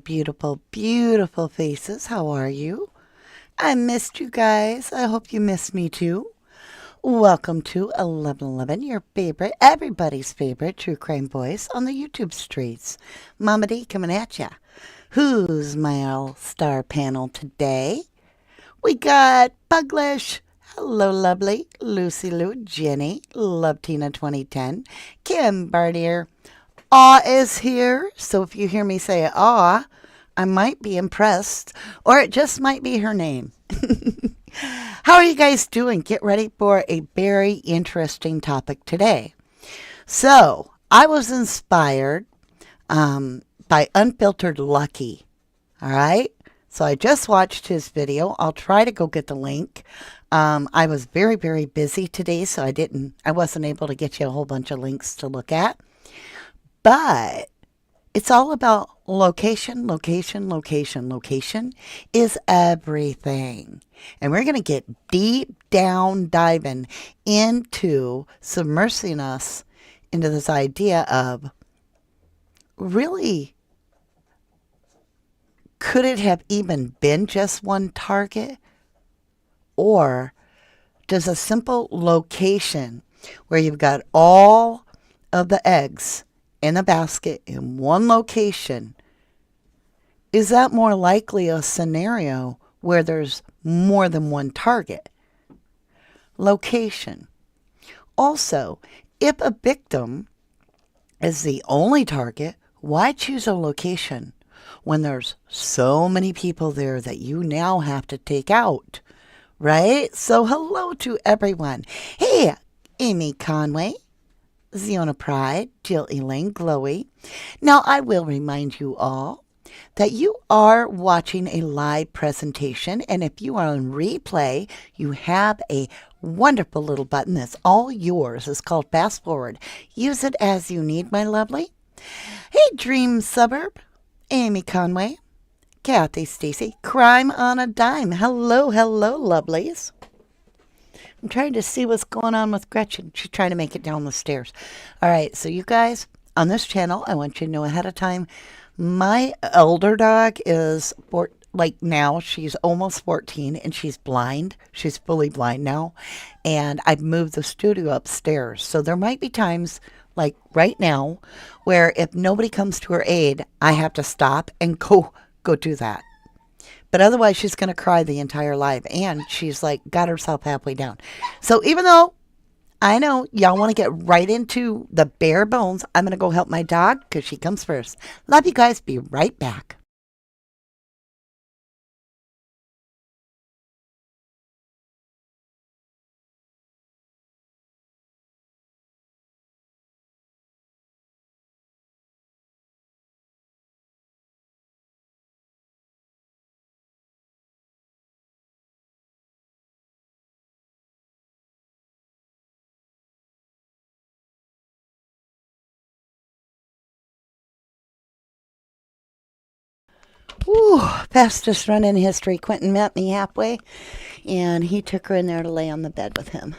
beautiful, beautiful faces. How are you? I missed you guys. I hope you missed me too. Welcome to 1111, your favorite, everybody's favorite true crime voice on the YouTube streets. Mama D coming at ya. Who's my all-star panel today? We got Puglish. Hello, lovely. Lucy Lou, Jenny, Lovetina 2010, Kim Bartier. Aw is here, so if you hear me say aw, I might be impressed, or it just might be her name. How are you guys doing? Get ready for a very interesting topic today. So, I was inspired by Unfiltered Lucky, all right? So I just watched his video. I'll try to go get the link. I was very, very busy today, so I wasn't able to get you a whole bunch of links to look at. But it's all about location, location, location. Location is everything. And we're going to get deep down diving into submersing us into this idea of really, could it have even been just one target? Or does a simple location where you've got all of the eggs in a basket in one location, is that more likely a scenario where there's more than one target? Location. Also, if a victim is the only target, why choose a location when there's so many people there that you now have to take out? Right? So hello to everyone. Hey, Amy Conway, Ziona Pride, Jill Elaine Glowy. Now, I will remind you all that you are watching a live presentation, and if you are on replay, you have a wonderful little button that's all yours. It's called Fast Forward. Use it as you need, my lovely. Hey, Dream Suburb, Amy Conway, Kathy Stacy, Crime on a Dime. Hello, hello, lovelies. I'm trying to see what's going on with Gretchen. She's trying to make it down the stairs. All right, so you guys, on this channel, I want you to know ahead of time, my elder dog is, now, she's almost 14, and she's blind. She's fully blind now. And I've moved the studio upstairs. So there might be times, like right now, where if nobody comes to her aid, I have to stop and go do that. But otherwise, she's going to cry the entire live. And she's got herself halfway down. So even though I know y'all want to get right into the bare bones, I'm going to go help my dog because she comes first. Love you guys. Be right back. Ooh, fastest run in history. Quentin met me halfway, and he took her in there to lay on the bed with him.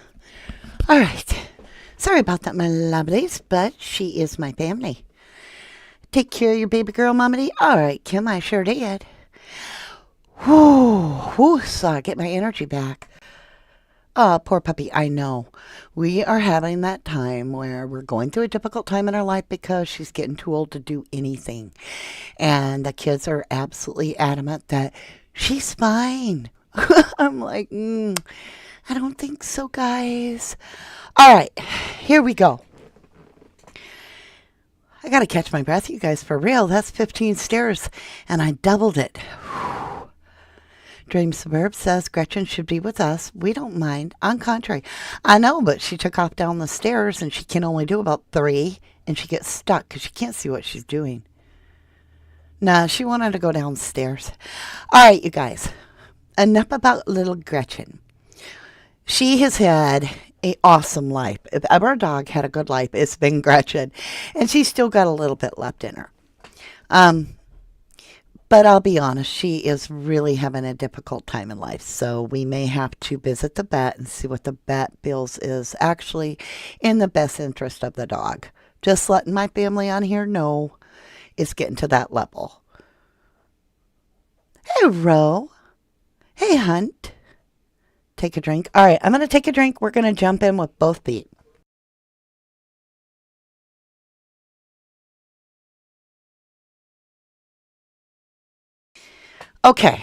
All right. Sorry about that, my lovelies, but she is my family. Take care of your baby girl, Mama D. All right, Kim, I sure did. Whew, so I get my energy back. Oh, poor puppy, I know. We are having that time where we're going through a difficult time in our life because she's getting too old to do anything. And the kids are absolutely adamant that she's fine. I'm like, I don't think so, guys. All right, here we go. I got to catch my breath, you guys, for real. That's 15 stairs, and I doubled it. Dream Suburb says Gretchen should be with us. We don't mind. On contrary, I know, but she took off down the stairs, and she can only do about 3, and she gets stuck because she can't see what she's doing. Nah, she wanted to go downstairs. All right, you guys. Enough about little Gretchen. She has had an awesome life. If ever a dog had a good life, it's been Gretchen. And she's still got a little bit left in her. But I'll be honest, she is really having a difficult time in life. So we may have to visit the vet and see what the vet feels is actually in the best interest of the dog. Just letting my family on here know it's getting to that level. Hey, Ro. Hey, Hunt. Take a drink. All right, I'm going to take a drink. We're going to jump in with both feet. Okay,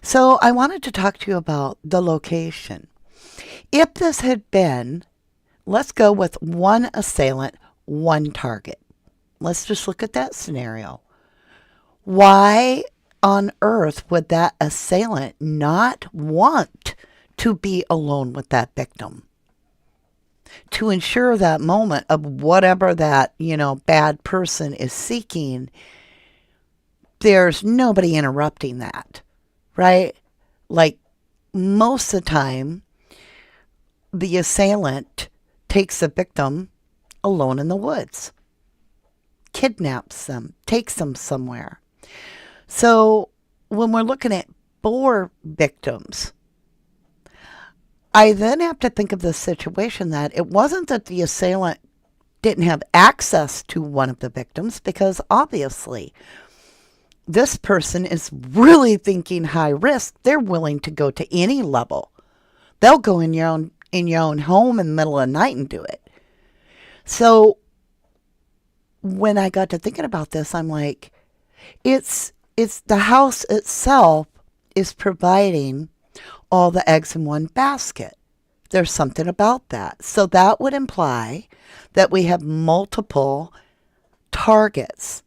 so I wanted to talk to you about the location. If this had been, let's go with one assailant, one target. Let's just look at that scenario. Why on earth would that assailant not want to be alone with that victim? To ensure that moment of whatever that, bad person is seeking, there's nobody interrupting that, right? Like most of the time, the assailant takes the victim alone in the woods, kidnaps them, takes them somewhere. So when we're looking at boar victims, I then have to think of the situation that it wasn't that the assailant didn't have access to one of the victims, because obviously this person is really thinking high risk. They're willing to go to any level. They'll go in your own home in the middle of the night and do it. So when I got to thinking about this, I'm like, it's the house itself is providing all the eggs in one basket. There's something about that. So that would imply that we have multiple targets.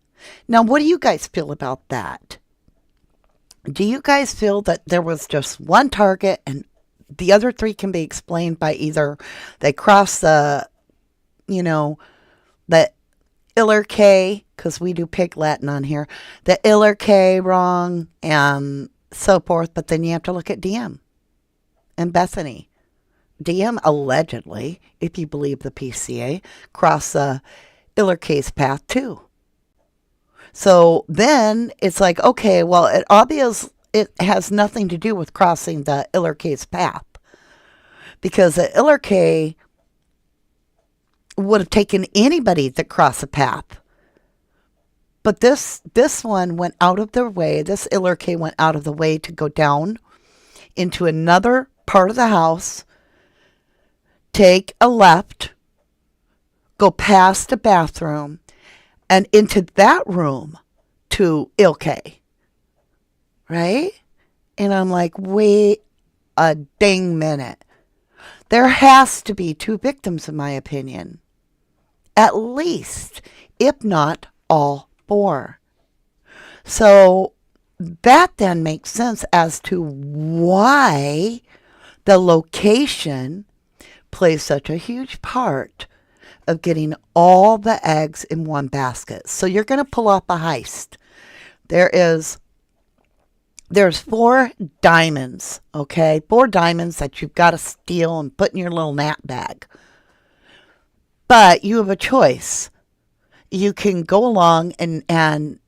Now, what do you guys feel about that? Do you guys feel that there was just one target and the other three can be explained by either they cross the, the iller K, because we do pig Latin on here, the iller K wrong and so forth, but then you have to look at DM and Bethany. DM allegedly, if you believe the PCA, crossed the iller K's path too. So then it's like, okay, well, it has nothing to do with crossing the iller K's path, because the iller K would have taken anybody that crossed the path. But this one went out of their way. This iller K went out of the way to go down into another part of the house, take a left, go past the bathroom, and into that room to Ilke. Right? And I'm like, wait a dang minute. There has to be two victims, in my opinion. At least, if not all four. So that then makes sense as to why the location plays such a huge part of getting all the eggs in one basket. So you're going to pull off a heist. There's 4 diamonds, okay? 4 diamonds that you've got to steal and put in your little knap bag. But you have a choice. You can go along and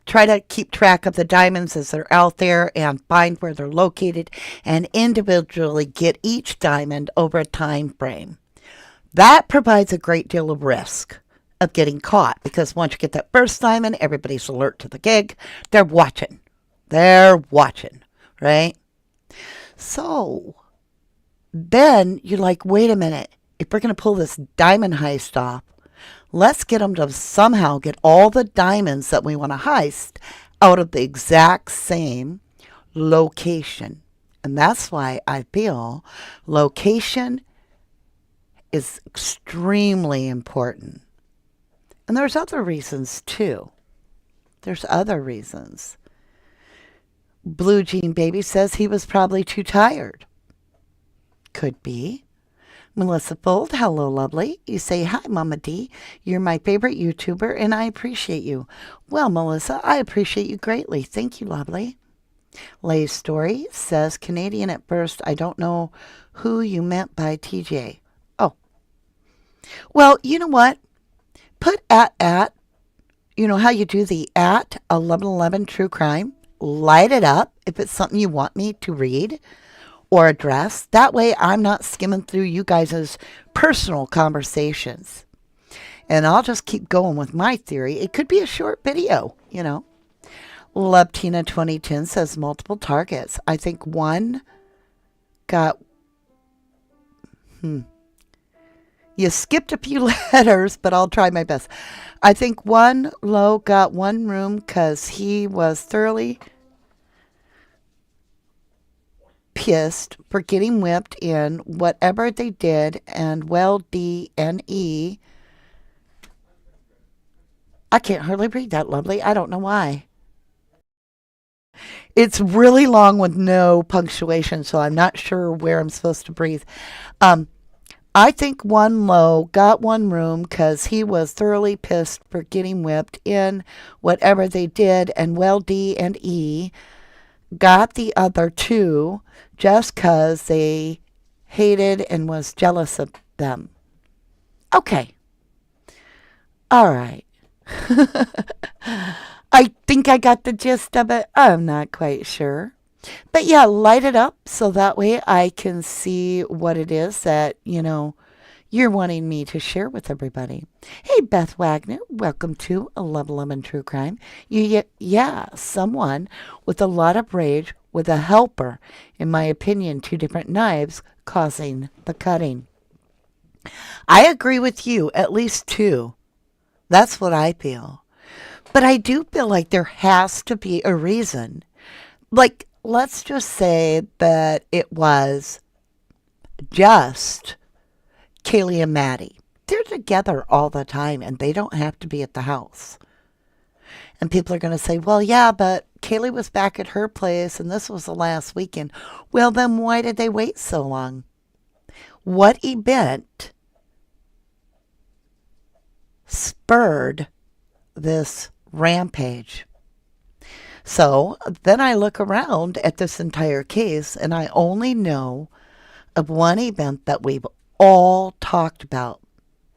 try to keep track of the diamonds as they're out there and find where they're located and individually get each diamond over a time frame. That provides a great deal of risk of getting caught, because once you get that first diamond, everybody's alert to the gig. They're watching. Right? So then you're like, wait a minute. If we're going to pull this diamond heist off, let's get them to somehow get all the diamonds that we want to heist out of the exact same location. And that's why I feel location is extremely important. And there's other reasons too. There's other reasons. Blue Jean Baby says he was probably too tired. Could be. Melissa Fold, hello, lovely. You say, hi, Mama D. You're my favorite YouTuber, and I appreciate you. Well, Melissa, I appreciate you greatly. Thank you, lovely. Lay's Story says, Canadian at first. I don't know who you meant by TJ. Oh. Well, you know what? Put at, you know how you do the at 1111 True Crime? Light it up if it's something you want me to read or address. That way I'm not skimming through you guys' personal conversations. And I'll just keep going with my theory. It could be a short video, Leptina 2010 says multiple targets. I think one got. Hmm. You skipped a few letters, but I'll try my best. I think one low got one room because he was thoroughly pissed for getting whipped in whatever they did, and well, D and E. I can't hardly read that, lovely. I don't know why. It's really long with no punctuation, so I'm not sure where I'm supposed to breathe. Um, I think one low got one room because he was thoroughly pissed for getting whipped in whatever they did, and well, D and E got the other two just because they hated and was jealous of them. Okay, all right. I think I got the gist of it. I'm not quite sure. But yeah, light it up so that way I can see what it is that, you're wanting me to share with everybody. Hey, Beth Wagner, welcome to a Level 11 True Crime. Yeah, someone with a lot of rage with a helper, in my opinion, two different knives causing the cutting. I agree with you, at least two. That's what I feel. But I do feel like there has to be a reason. Like, let's just say that it was just Kaylee and Maddie. They're together all the time and they don't have to be at the house. And people are going to say, well, yeah, but Kaylee was back at her place and this was the last weekend. Well, then why did they wait so long? What event spurred this rampage? So then I look around at this entire case and I only know of one event that we've all talked about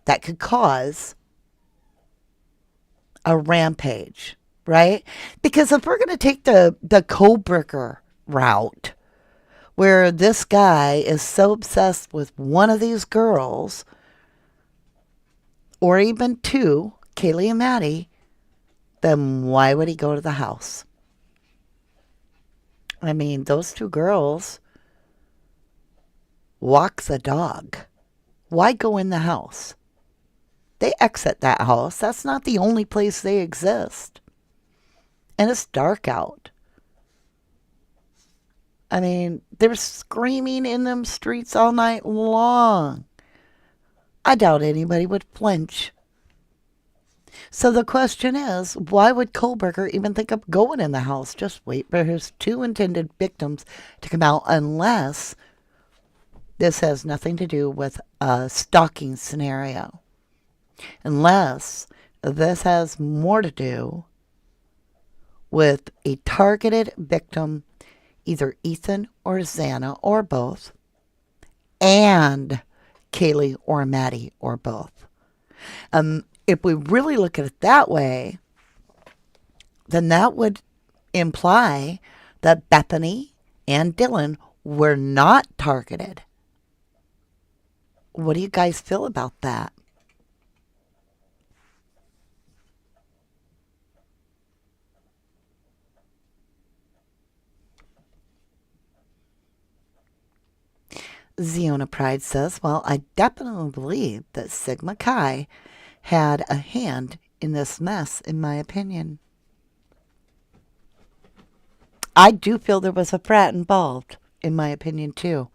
that could cause a rampage, right? Because if we're going to take the Kohlberger route, where this guy is so obsessed with one of these girls, or even two, Kaylee and Maddie, then why would he go to the house? I mean, those two girls walk the dog. Why go in the house? They exit that house. That's not the only place they exist. And it's dark out. I mean, they're screaming in them streets all night long. I doubt anybody would flinch. So the question is, why would Kohlberger even think of going in the house? Just wait for his two intended victims to come out, unless this has nothing to do with a stalking scenario. Unless this has more to do with a targeted victim, either Ethan or Xana or both, and Kaylee or Maddie or both. If we really look at it that way, then that would imply that Bethany and Dylan were not targeted. What do you guys feel about that? Ziona Pride says, well, I definitely believe that Sigma Chi had a hand in this mess, in my opinion. I do feel there was a frat involved, in my opinion, too.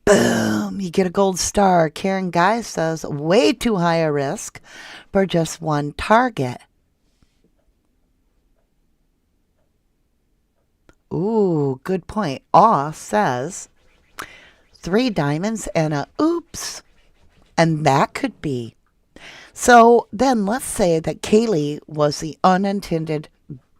Boom! You get a gold star. Karen Guy says, way too high a risk for just one target. Ooh, good point. Aw says, 3 diamonds and a oops. And that could be. So then let's say that Kaylee was the unintended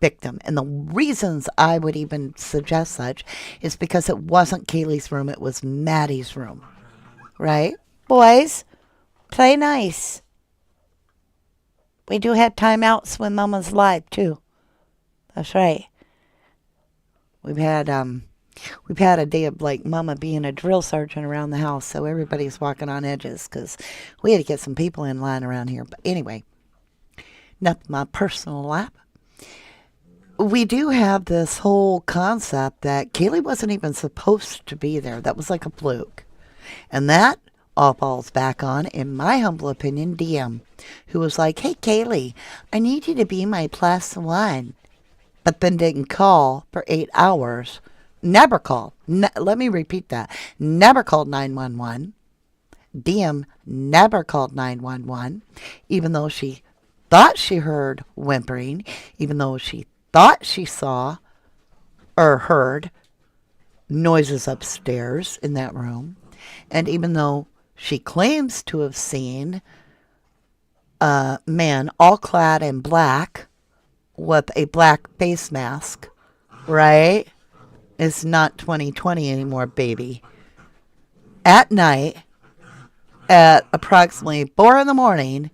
victim. And the reasons I would even suggest such is because it wasn't Kaylee's room, it was Maddie's room. Right? Boys, play nice. We do have timeouts when Mama's live too. That's right. We've had a day of like Mama being a drill sergeant around the house, so everybody's walking on edges because we had to get some people in line around here. But anyway, not my personal lap. We do have this whole concept that Kaylee wasn't even supposed to be there. That was like a fluke. And that all falls back on, in my humble opinion, DM, who was like, hey, Kaylee, I need you to be my plus one. But then didn't call for 8 hours. Never called. Let me repeat that. Never called 911. DM never called 911, even though she thought she heard whimpering, even though she thought she saw or heard noises upstairs in that room, and even though she claims to have seen a man all clad in black with a black face mask, right? It's not 2020 anymore, baby. At night, at approximately 4 in the morning,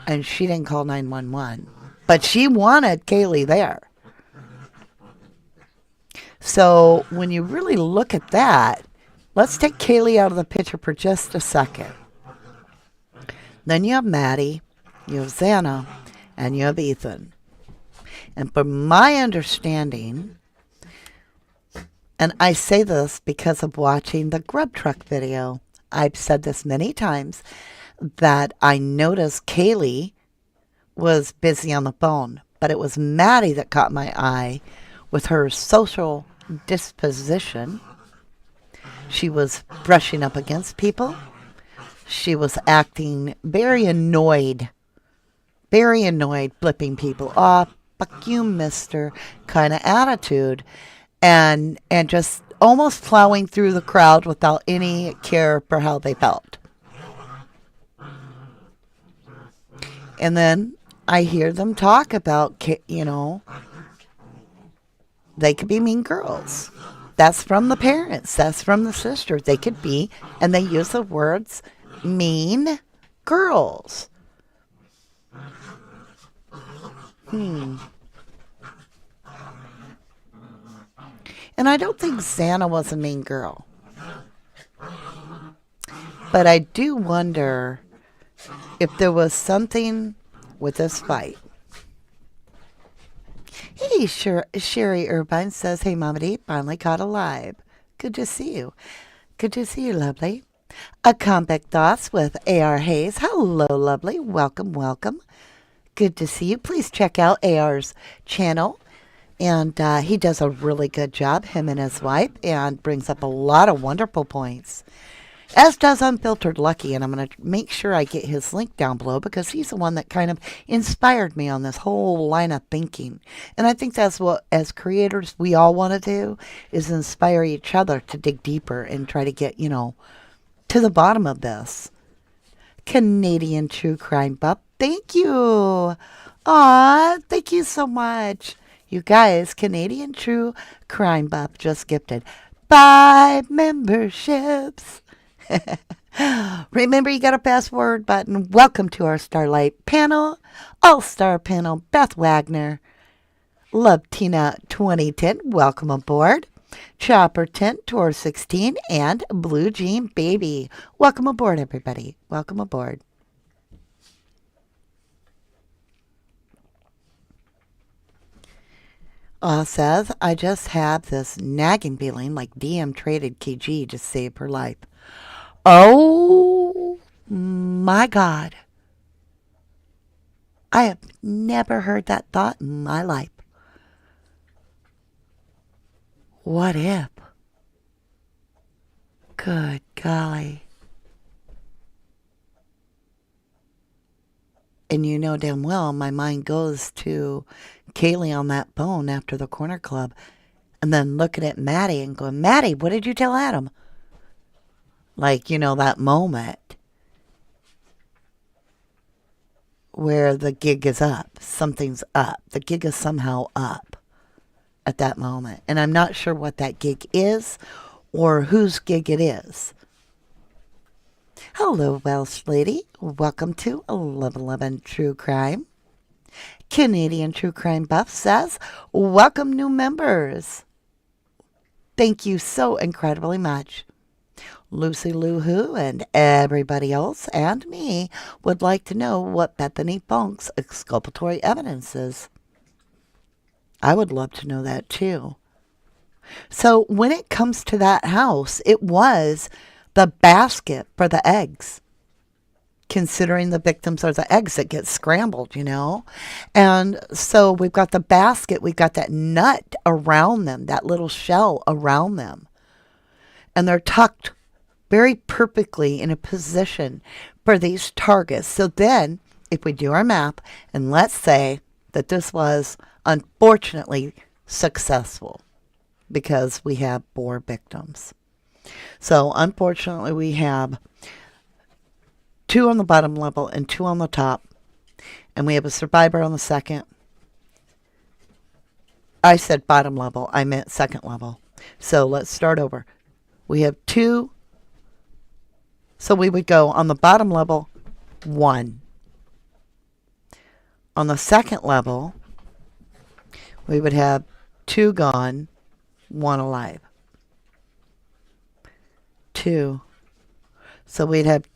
and she didn't call 911. But she wanted Kaylee there. So when you really look at that, let's take Kaylee out of the picture for just a second. Then you have Maddie, you have Xana, and you have Ethan. And from my understanding, and I say this because of watching the Grub Truck video, I've said this many times, that I noticed Kaylee was busy on the phone, but it was Maddie that caught my eye with her social disposition. She was brushing up against people. She was acting very annoyed, flipping people off, fuck you, mister, kind of attitude, and just almost plowing through the crowd without any care for how they felt. And then I hear them talk about, they could be mean girls. That's from the parents. That's from the sisters. They could be, and they use the words mean girls. And I don't think Xana was a mean girl. But I do wonder if there was something with this fight. Hey, Sherry Irvine says, hey, Mama D, finally caught alive. Good to see you. Good to see you, lovely. A Comic Thoughts with A.R. Hayes. Hello, lovely. Welcome, welcome. Good to see you. Please check out A.R.'s channel. And he does a really good job, him and his wife, and brings up a lot of wonderful points. As does Unfiltered Lucky, and I'm going to make sure I get his link down below because he's the one that kind of inspired me on this whole line of thinking. And I think that's what, as creators, we all want to do, is inspire each other to dig deeper and try to get, to the bottom of this. Canadian True Crime Buff, thank you. Aw, thank you so much. You guys, Canadian True Crime Buff just gifted 5 memberships. Remember, you got a password button. Welcome to our Starlight panel. All-star panel, Beth Wagner. Valentina 2010, welcome aboard. Chopper 10, Tour 16, and Blue Jean Baby. Welcome aboard, everybody. Welcome aboard. Says, I just have this nagging feeling like DM traded KG to save her life. Oh my God. I have never heard that thought in my life. What if? Good golly. And you know damn well my mind goes to Kaylee on that phone after the corner club, and then looking at Maddie and going, Maddie, what did you tell Adam? Like, that moment where the gig is up. Something's up. The gig is somehow up at that moment. And I'm not sure what that gig is or whose gig it is. Hello, Welsh lady. Welcome to 1111 True Crime. Canadian True Crime Buff says, welcome new members. Thank you so incredibly much. Lucy Lou Who and everybody else and me would like to know what Bethany Bunk's exculpatory evidence is. I would love to know that too. So when it comes to that house, it was the basket for the eggs, considering the victims are the eggs that get scrambled, you know? And so we've got the basket, we've got that nut around them, that little shell around them. And they're tucked very perfectly in a position for these targets. So then, if we do our map, and let's say that this was unfortunately successful because we have 4 victims. So unfortunately, we have 2 on the bottom level and 2 on the top. And we have a survivor on the second. I said bottom level. I meant second level. So let's start over. We have 2. So we would go on the bottom level, 1. On the second level, we would have 2 gone, 1 alive. 2. So we'd have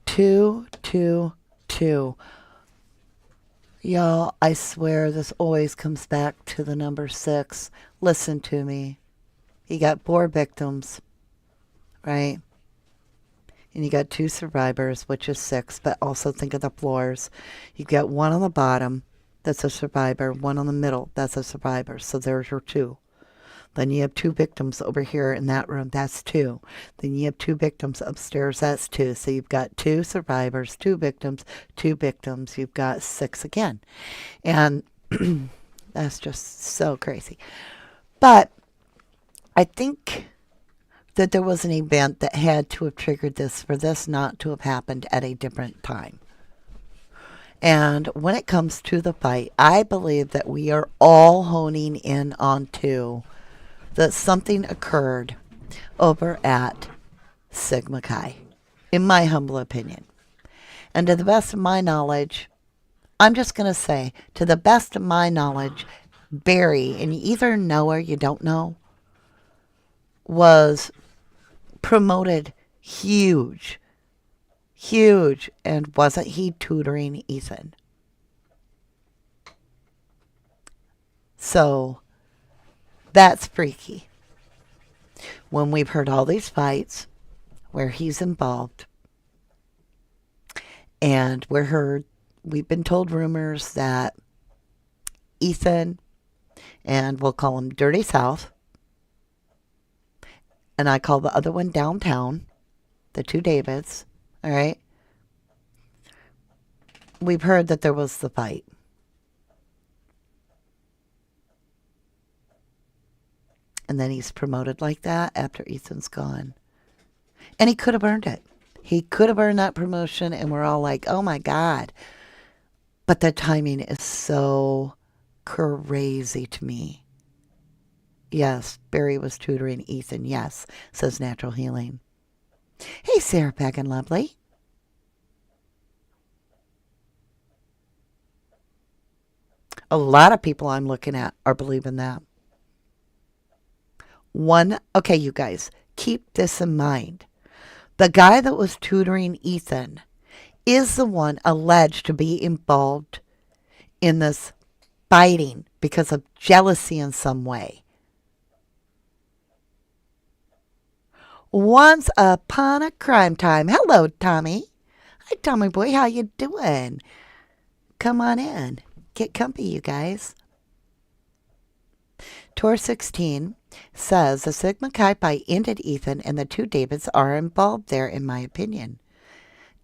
2, 2, 2. Y'all, I swear this always comes back to the number 6. Listen to me. You got 4 victims, right? And you got 2 survivors, which is 6, but also think of the floors. You've got 1 on the bottom, that's a survivor. 1 on the middle, that's a survivor. So there's your 2. Then you have 2 victims over here in that room, that's 2. Then you have 2 victims upstairs, that's 2. So you've got 2 survivors, 2 victims, 2 victims. You've got 6 again. And that's just so crazy. But I think that there was an event that had to have triggered this for this not to have happened at a different time. And when it comes to the fight, I believe that we are all honing in on that something occurred over at Sigma Chi, in my humble opinion. And to the best of my knowledge, I'm just going to say, to the best of my knowledge, Barry, and you either know or you don't know, was promoted huge, and wasn't he tutoring Ethan? So that's freaky. When we've heard all these fights where he's involved, and we've been told rumors that Ethan, and we'll call him Dirty South, and I call the other one Downtown, the 2 Davids, all right? We've heard that there was the fight. And then he's promoted like that after Ethan's gone. And he could have earned it. He could have earned that promotion, and we're all like, oh my God. But the timing is so crazy to me. Yes, Barry was tutoring Ethan. Yes, says Natural Healing. Hey, Sarah Peck and Lovely. A lot of people I'm looking at are believing that. Okay, you guys, keep this in mind. The guy that was tutoring Ethan is the one alleged to be involved in this fighting because of jealousy in some way. Once upon a crime time. Hello, Tommy. Hi, Tommy boy. How you doing? Come on in. Get comfy, you guys. Tor 16 says the Sigma Chi fight ended Ethan, and the 2 Davids are involved there, in my opinion.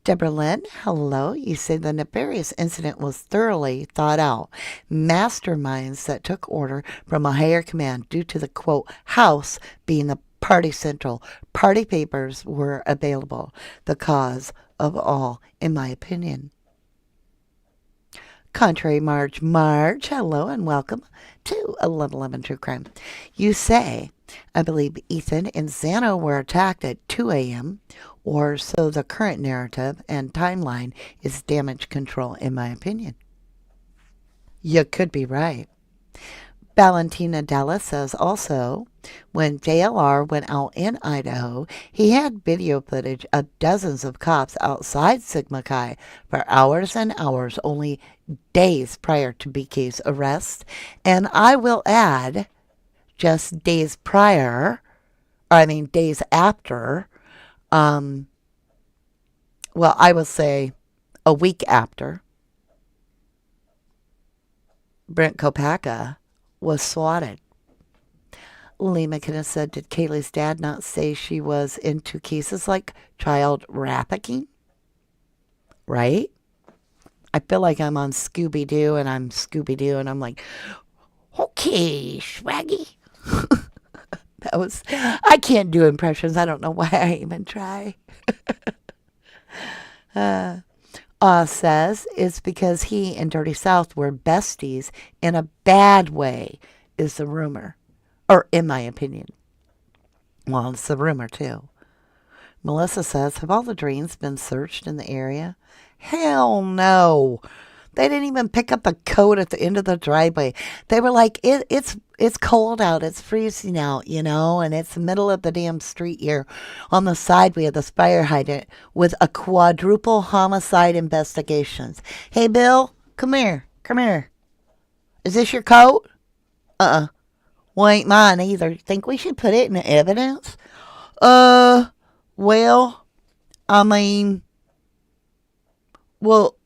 Deborah Lynn, hello. You say the nefarious incident was thoroughly thought out. Masterminds that took order from a higher command due to the, quote, house being the party central. Party papers were available. The cause of all, in my opinion. Contrary Marge, hello and welcome to 1111 True Crime. You say, I believe Ethan and Xano were attacked at 2 a.m., or so the current narrative and timeline is damage control, in my opinion. You could be right. Valentina Della says also, when JLR went out in Idaho, he had video footage of dozens of cops outside Sigma Chi for hours and hours, only days prior to BK's arrest. And I will add, just days prior, or I mean days after, um, well, I will say a week after, Brent Kopacka was swatted. Lee McKinnon said, did Kaylee's dad not say she was into cases like child trafficking? Right? I feel like I'm on Scooby Doo and I'm Scooby Doo and I'm like, okay, Swaggy. I can't do impressions. I don't know why I even try. Says it's because he and Dirty South were besties in a bad way, is the rumor. Or in my opinion. Well, it's a rumor too. Melissa says, have all the drains been searched in the area? Hell no. They didn't even pick up a coat at the end of the driveway. They were like, it's cold out. It's freezing out, and it's the middle of the damn street here. On the side, we have this fire hydrant with a quadruple homicide investigations. Hey, Bill, come here. Come here. Is this your coat? Well, ain't mine either. Think we should put it in evidence? Well, I mean, well,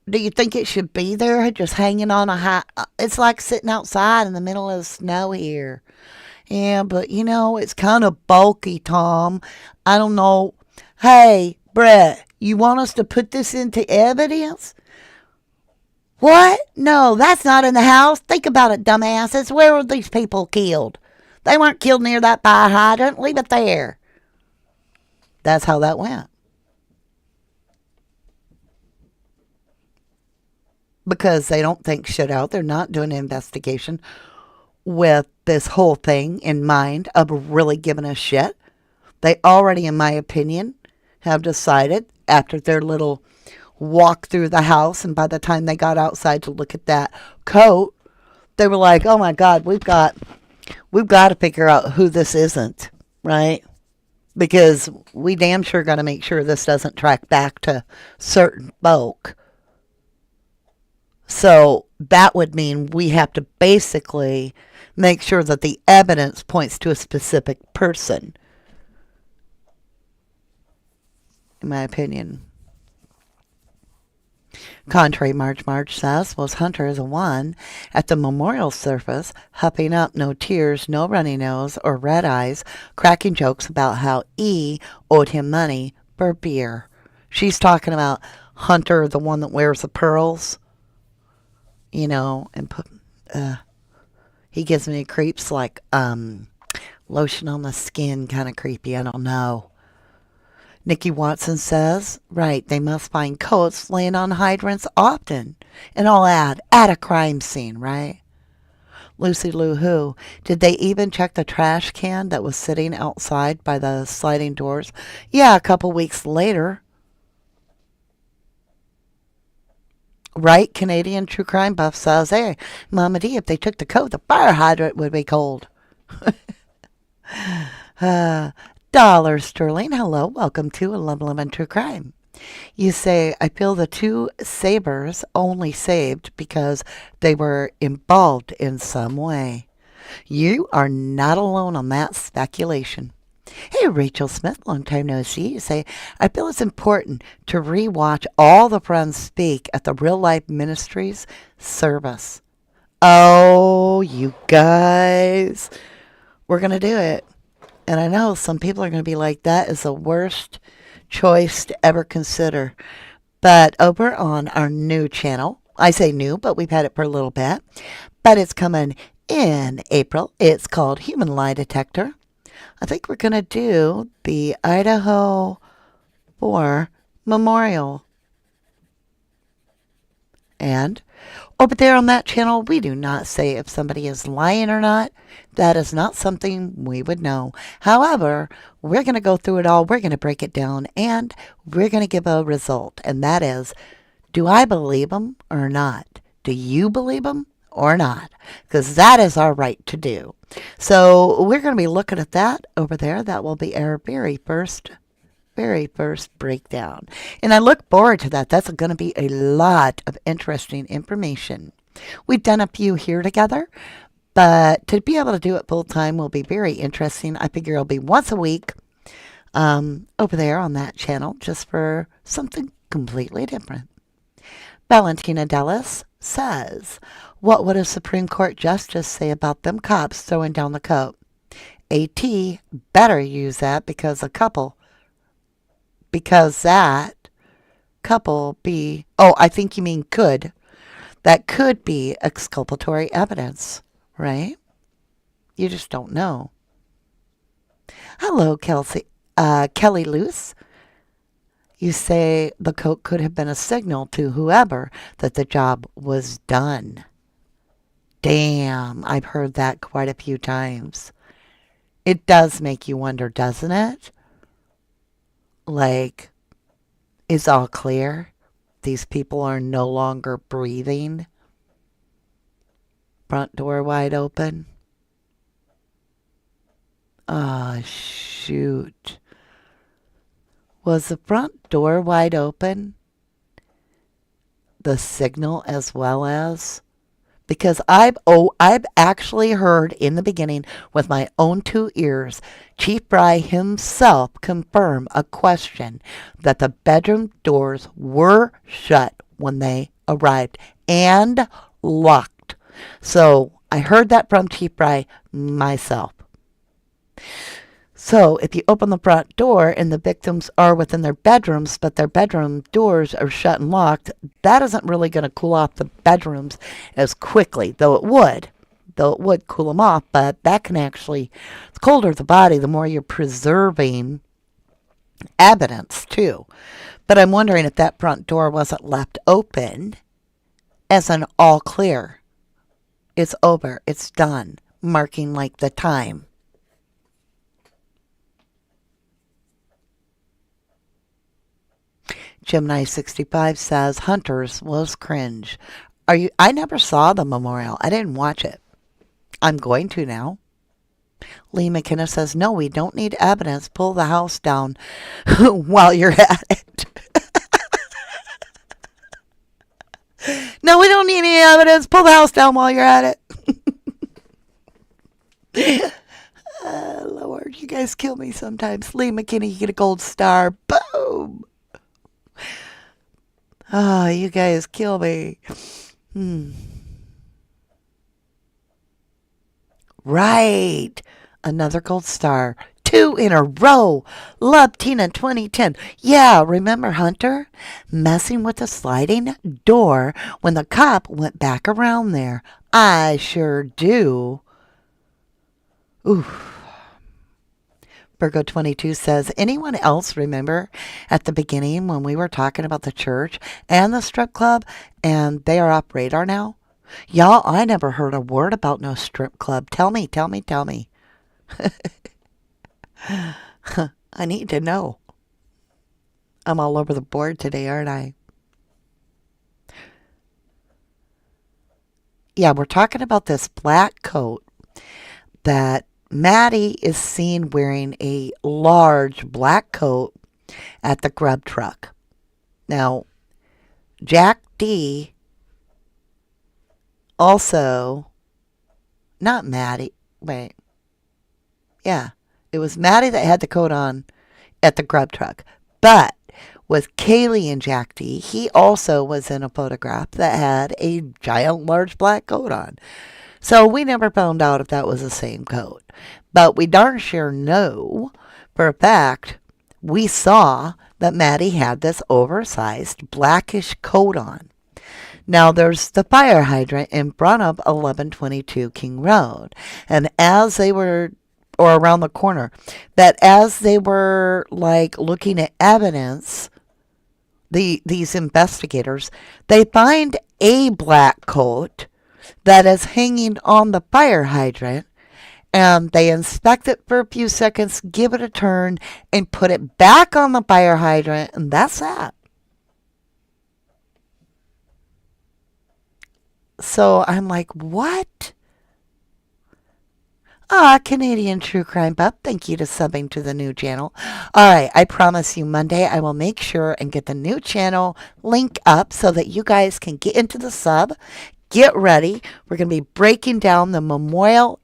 do you think it should be there just hanging on a high? It's like sitting outside in the middle of the snow here. Yeah, but it's kind of bulky, Tom. I don't know. Hey, Brett, you want us to put this into evidence? What? No, that's not in the house. Think about it, dumbasses. Where were these people killed? They weren't killed near that fire hydrant. Leave it there. That's how that went. Because they don't think shit out. They're not doing an investigation with this whole thing in mind of really giving a shit. They already, in my opinion, have decided after their little walk through the house, and by the time they got outside to look at that coat, they were like, oh my God, we've got to figure out who this isn't, right? Because we damn sure got to make sure this doesn't track back to certain folk. So that would mean we have to basically make sure that the evidence points to a specific person, in my opinion. Contrary, Marge says, was Hunter the one at the memorial service, huffing up no tears, no runny nose, or red eyes, cracking jokes about how E owed him money for beer. She's talking about Hunter, the one that wears the pearls, and put, he gives me creeps like, lotion on the skin, kind of creepy, I don't know. Nikki Watson says, right, they must find coats laying on hydrants often. And I'll add, at a crime scene, right? Lucy Lou Who, did they even check the trash can that was sitting outside by the sliding doors? Yeah, a couple weeks later. Right, Canadian true crime buff says, hey, Mama D, if they took the coat, the fire hydrant would be cold. Dollar Sterling, hello, welcome to 11 True Crime. You say, I feel the two Sabers only saved because they were involved in some way. You are not alone on that speculation. Hey, Rachel Smith, long time no see. You say, I feel it's important to rewatch all the Friends Speak at the Real Life Ministries service. Oh, you guys, we're going to do it. And I know some people are going to be like, that is the worst choice to ever consider. But over on our new channel, I say new, but we've had it for a little bit, but it's coming in April. It's called Human Lie Detector. I think we're going to do the Idaho 4 Memorial. And over there on that channel, we do not say if somebody is lying or not. That is not something we would know. However, we're going to go through it all. We're going to break it down, and we're going to give a result. And that is, do I believe them or not? Do you believe them or not, because that is our right to do. So we're going to be looking at that over there. That will be our very first breakdown. And I look forward to that. That's going to be a lot of interesting information. We've done a few here together, but to be able to do it full time will be very interesting. I figure it'll be once a week over there on that channel just for something completely different. Valentina Dallas says, what would a Supreme Court justice say about them cops throwing down the coat? AT better use that because that couple be, oh, I think you mean could. That could be exculpatory evidence, right? You just don't know. Hello, Kelly Luce. You say the coat could have been a signal to whoever that the job was done. Damn, I've heard that quite a few times. It does make you wonder, doesn't it? Like, it's all clear. These people are no longer breathing. Front door wide open. Ah, shoot. Was the front door wide open the signal as well as? Because I've actually heard in the beginning with my own two ears, Chief Fry himself confirm a question that the bedroom doors were shut when they arrived and locked. So I heard that from Chief Fry myself. So if you open the front door and the victims are within their bedrooms, but their bedroom doors are shut and locked, that isn't really going to cool off the bedrooms as quickly, though it would. Though it would cool them off, but that can actually, the colder the body, the more you're preserving evidence too. But I'm wondering if that front door wasn't left open as an all clear. It's over. It's done. Marking like the time. Gemini 65 says Hunters was cringe. I never saw the memorial. I didn't watch it. I'm going to now. Lee McKenna says, no, we don't need evidence. Pull the house down while you're at it. No, we don't need any evidence. Pull the house down while you're at it. Lord, you guys kill me sometimes. Lee McKinney, you get a gold star. Boom. Oh, you guys kill me. Right. Another gold star. 2 in a row. Love Tina 2010. Yeah, remember Hunter? Messing with the sliding door when the cop went back around there. I sure do. Oof. Virgo 22 says, anyone else remember at the beginning when we were talking about the church and the strip club and they are off radar now? Y'all, I never heard a word about no strip club. Tell me. I need to know. I'm all over the board today, aren't I? Yeah, we're talking about this black coat that Maddie is seen wearing a large black coat at the grub truck. Now, Jack D also, not Maddie, wait. Yeah, it was Maddie that had the coat on at the grub truck. But with Kaylee and Jack D, he also was in a photograph that had a giant large black coat on. So we never found out if that was the same coat. But we darn sure know for a fact we saw that Maddie had this oversized blackish coat on. Now there's the fire hydrant in front of 1122 King Road. And as they were, or around the corner, that as they were like looking at evidence, these investigators, they find a black coat that is hanging on the fire hydrant, and they inspect it for a few seconds, give it a turn, and put it back on the fire hydrant, and that's that. So I'm like, what? Canadian True Crime Pup, thank you to subbing to the new channel. All right, I promise you Monday I will make sure and get the new channel link up so that you guys can get into the sub. Get ready. We're going to be breaking down the memorial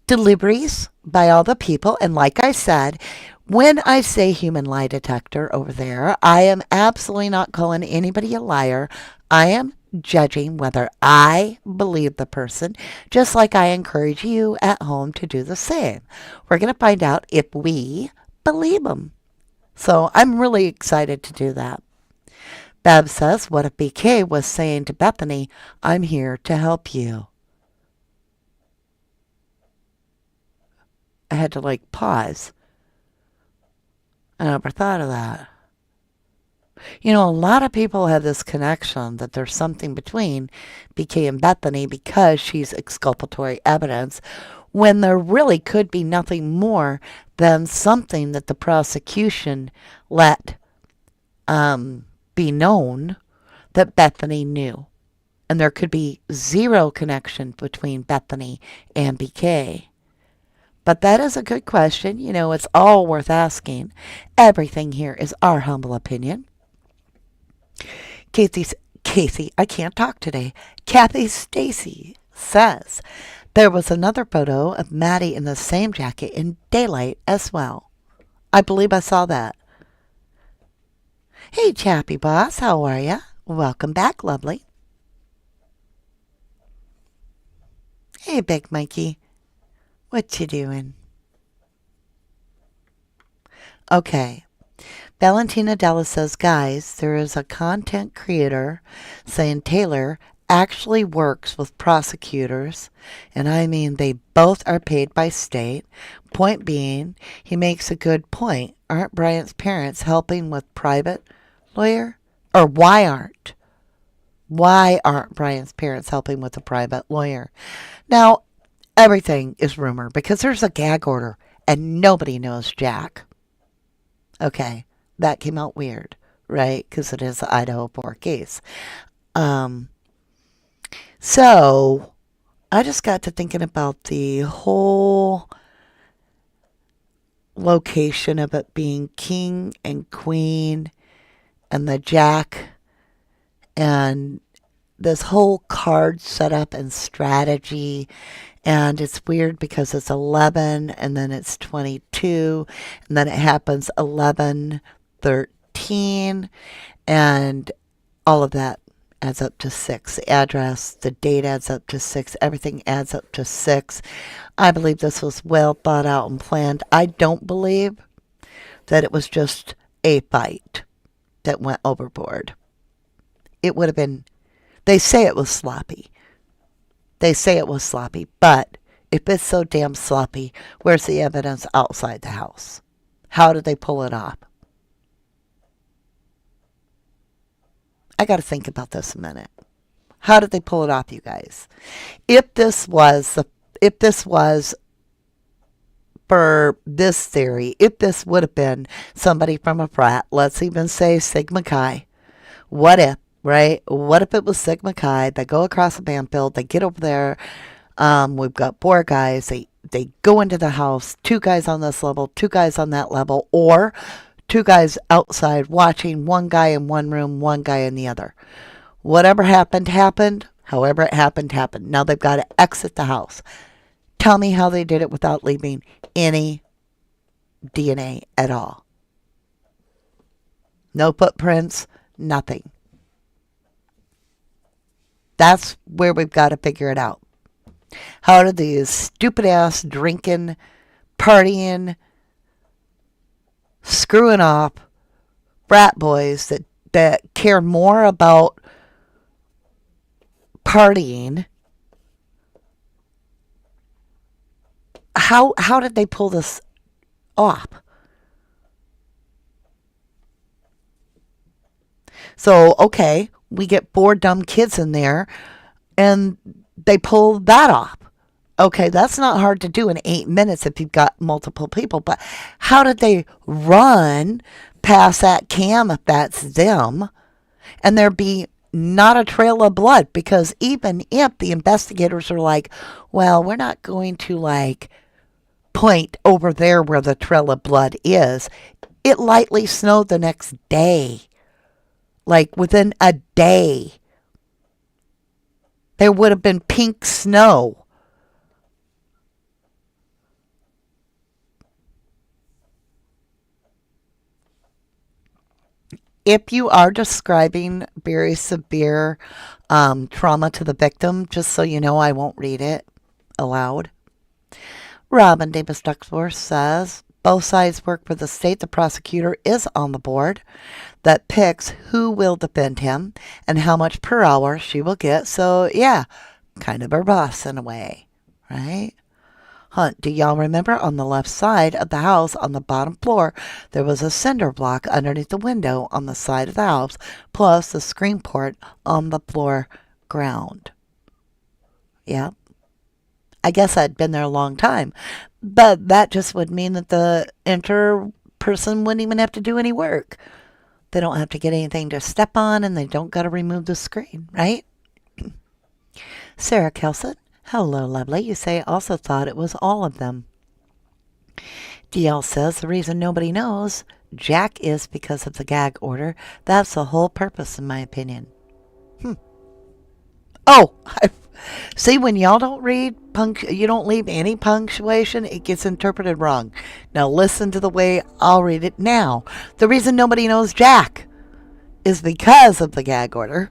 deliveries by all the people. And like I said, when I say human lie detector over there, I am absolutely not calling anybody a liar. I am judging whether I believe the person, just like I encourage you at home to do the same. We're going to find out if we believe them. So I'm really excited to do that. Bev says, what if BK was saying to Bethany, I'm here to help you? I had to pause. I never thought of that. You know, a lot of people have this connection that there's something between BK and Bethany because she's exculpatory evidence when there really could be nothing more than something that the prosecution let be known that Bethany knew. And there could be zero connection between Bethany and BK. But that is a good question. You know, it's all worth asking. Everything here is our humble opinion. Casey, I can't talk today. Kathy Stacy says there was another photo of Maddie in the same jacket in daylight as well. I believe I saw that. Hey, Chappy Boss, how are ya? Welcome back, lovely. Hey, Big Mikey, what you doing? Okay. Valentina Della says, guys, there is a content creator saying Taylor actually works with prosecutors, and I mean they both are paid by state. Point being, he makes a good point. Aren't Bryant's parents helping with private lawyer? Or why aren't? Why aren't Bryant's parents helping with a private lawyer? Now, everything is rumor because there's a gag order and nobody knows Jack. Okay. That came out weird, right? Because it is the Idaho 4 case. So I just got to thinking about the whole location of it being king and queen and the jack and this whole card setup and strategy. And it's weird because it's 11 and then it's 22 and then it happens 11, 13, and all of that adds up to 6. The address, the date adds up to 6. Everything adds up to 6. I believe this was well thought out and planned. I don't believe that it was just a fight that went overboard. It would have been, they say it was sloppy. But if it's so damn sloppy, where's the evidence outside the house? How did they pull it off? I got to think about this a minute. How did they pull it off, you guys? If this was for this theory, if this would have been somebody from a frat, let's even say Sigma Chi. What if, right? What if it was Sigma Chi? They go across the Banfield, they get over there. We've got 4 guys. They go into the house, 2 guys on this level, 2 guys on that level, or 2 guys outside watching, 1 guy in one room, 1 guy in the other. Whatever happened, happened. However it happened, happened. Now they've got to exit the house. Tell me how they did it without leaving any DNA at all. No footprints, nothing. That's where we've got to figure it out. How did these stupid-ass drinking, partying, screwing off frat boys that care more about partying, how did they pull this off? So, okay, we get 4 dumb kids in there and they pull that off. Okay, that's not hard to do in 8 minutes if you've got multiple people, but how did they run past that cam if that's them and there be not a trail of blood, because even if the investigators are like, well, we're not going to like point over there where the trail of blood is, it lightly snowed the next day. Like within a day, there would have been pink snow. If you are describing very severe trauma to the victim, just so you know, I won't read it aloud. Robin Davis Duxworth says both sides work for the state. The prosecutor is on the board that picks who will defend him and how much per hour she will get. So, yeah, kind of her boss in a way, right? Hunt, do y'all remember on the left side of the house on the bottom floor, there was a cinder block underneath the window on the side of the house, plus the screen port on the floor ground? Yeah. I guess I'd been there a long time, but that just would mean that the enter person wouldn't even have to do any work. They don't have to get anything to step on, and they don't got to remove the screen, right? Sarah Kelson, hello, lovely. You say also thought it was all of them. DL says the reason nobody knows Jack is because of the gag order. That's the whole purpose, in my opinion. Oh, see, when y'all don't read you don't leave any punctuation, it gets interpreted wrong. Now listen to the way I'll read it now. The reason nobody knows Jack is because of the gag order.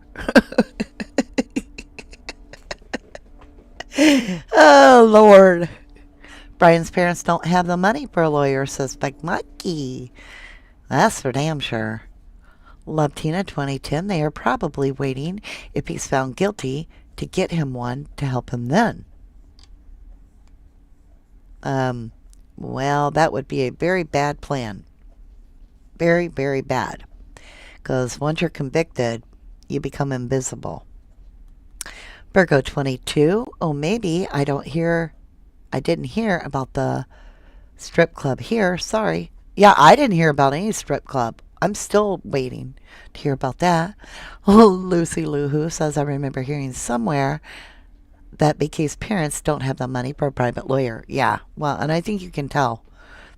Oh, Lord. Brian's parents don't have the money for a lawyer, says Big Monkey. That's for damn sure. Valentina 2010, they are probably waiting, if he's found guilty, to get him one to help him then. Well, that would be a very bad plan. Very, very bad. Because once you're convicted, you become invisible. Virgo 22, oh, maybe I didn't hear about the strip club here. Sorry. Yeah, I didn't hear about any strip club. I'm still waiting to hear about that. Oh, Lucy Luhu says, I remember hearing somewhere that BK's parents don't have the money for a private lawyer. Yeah, well, and I think you can tell.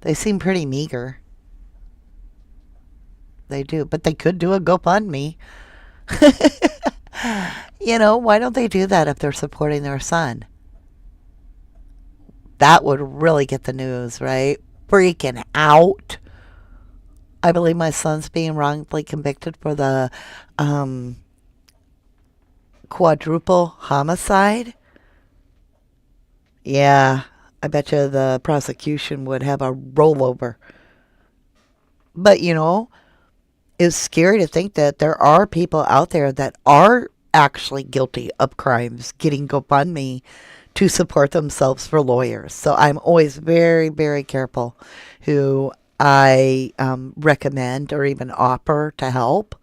They seem pretty meager. They do, but they could do a GoFundMe. You know, why don't they do that if they're supporting their son? That would really get the news, right? Freaking out. I believe my son's being wrongfully convicted for the quadruple homicide. Yeah, I bet you the prosecution would have a rollover. But, you know, it's scary to think that there are people out there that are actually guilty of crimes getting GoFundMe to support themselves for lawyers. So I'm always very, very careful who I recommend or even offer to help,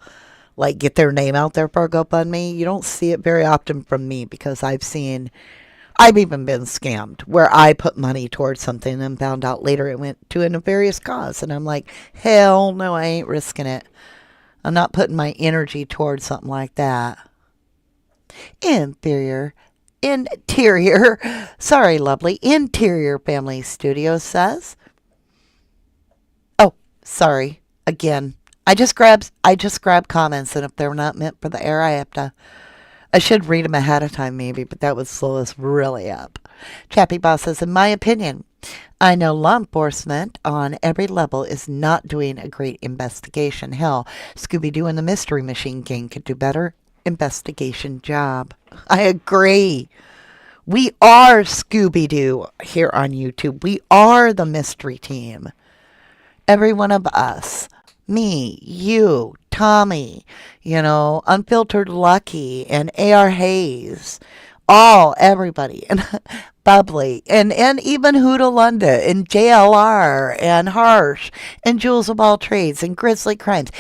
like get their name out there for a GoFundMe. You don't see it very often from me because I've even been scammed where I put money towards something and found out later it went to a nefarious cause. And I'm like, hell no, I ain't risking it. I'm not putting my energy towards something like that. Interior, sorry, lovely. Interior Family Studio says, oh, sorry, again. I just grabbed comments, and if they're not meant for the air, I should read them ahead of time maybe, but that would slow us really up. Chappie Boss says, in my opinion, I know law enforcement on every level is not doing a great investigation. Hell, Scooby-Doo and the Mystery Machine Gang could do better investigation job. I agree. We are Scooby-Doo here on YouTube. We are the mystery team. Every one of us. Me, you, Tommy, Unfiltered Lucky, and A.R. Hayes. Everybody. And Bubbly. And even Hootalunda, and JLR, and Harsh, and Jules of All Trades, and Grizzly Crimes.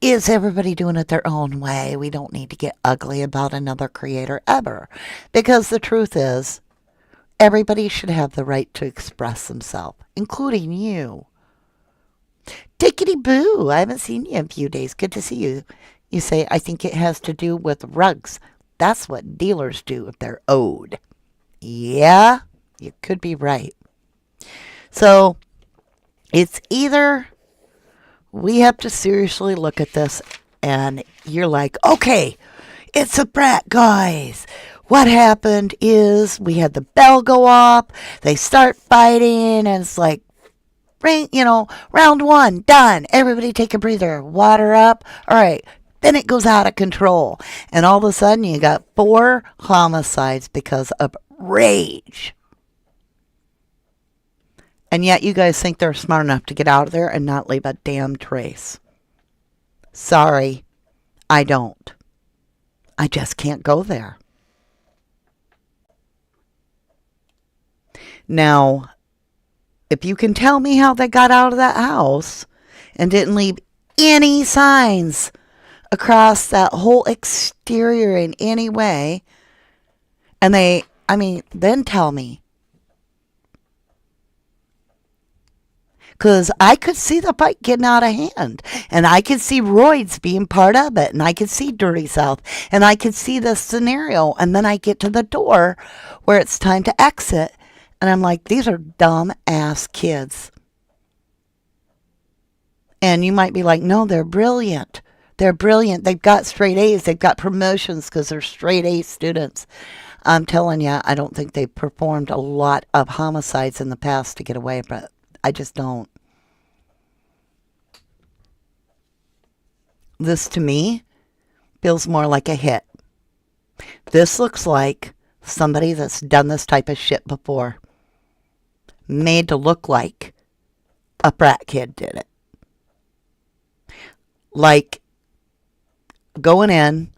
Is everybody doing it their own way? We don't need to get ugly about another creator ever. Because the truth is, everybody should have the right to express themselves, including you. Tickety boo, I haven't seen you in a few days. Good to see you. You say, I think it has to do with rugs. That's what dealers do if they're owed. Yeah, you could be right. So it's either we have to seriously look at this and you're like, okay, it's a brat, guys. What happened is we had the bell go off, they start fighting, and it's like, ring, round one, done. Everybody take a breather, water up. All right. Then it goes out of control. And all of a sudden, you got 4 homicides because of rage. And yet, you guys think they're smart enough to get out of there and not leave a damn trace. Sorry, I don't. I just can't go there. Now, if you can tell me how they got out of that house and didn't leave any signs across that whole exterior in any way, and then tell me. Because I could see the fight getting out of hand. And I could see Royds being part of it. And I could see Dirty South. And I could see this scenario. And then I get to the door where it's time to exit. And I'm like, these are dumb ass kids. And you might be like, no, they're brilliant. They're brilliant. They've got straight A's. They've got promotions because they're straight A students. I'm telling you, I don't think they've performed a lot of homicides in the past to get away, but I just don't. This, to me, feels more like a hit. This looks like somebody that's done this type of shit before. Made to look like a brat kid did it. Like going in,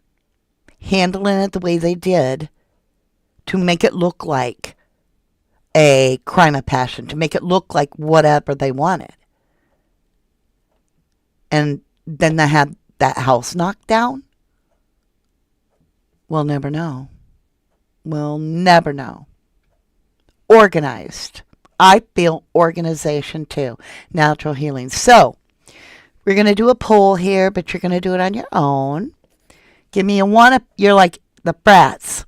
handling it the way they did to make it look like a crime of passion, to make it look like whatever they wanted. And then they had that house knocked down. We'll never know. We'll never know. Organized. I feel organization too. Natural healing. So, we're going to do a poll here, but you're going to do it on your own. Give me a 1 if you're like the brats.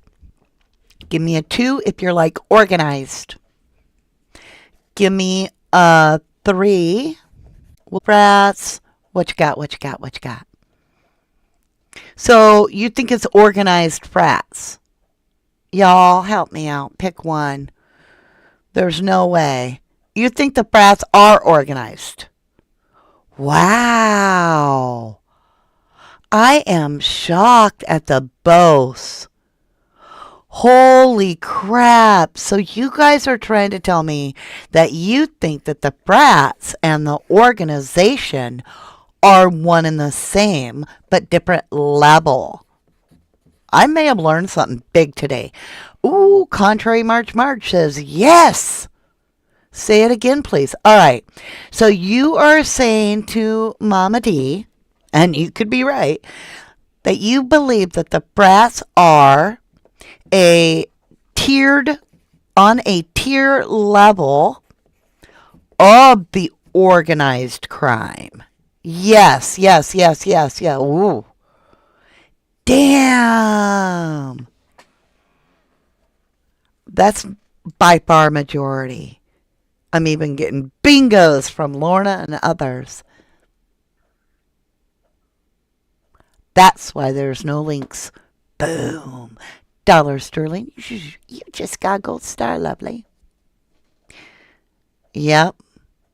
Give me a 2 if you're like organized. Give me a 3. Brats. What you got? What you got? What you got? So you think it's organized brats. Y'all help me out. Pick one. There's no way. You think the brats are organized. Wow. I am shocked at the both. Holy crap. So you guys are trying to tell me that you think that the brats and the organization are one and the same, but different level. I may have learned something big today. Ooh, Contrary March says yes. Say it again, please. All right. So you are saying to Mama D, and you could be right, that you believe that the brats are on a tier level of the organized crime. Yes. Yeah. Ooh. Damn. That's by far majority. I'm even getting bingos from Lorna and others. That's why there's no links. Boom. $1 sterling. You just got a gold star, lovely. Yep.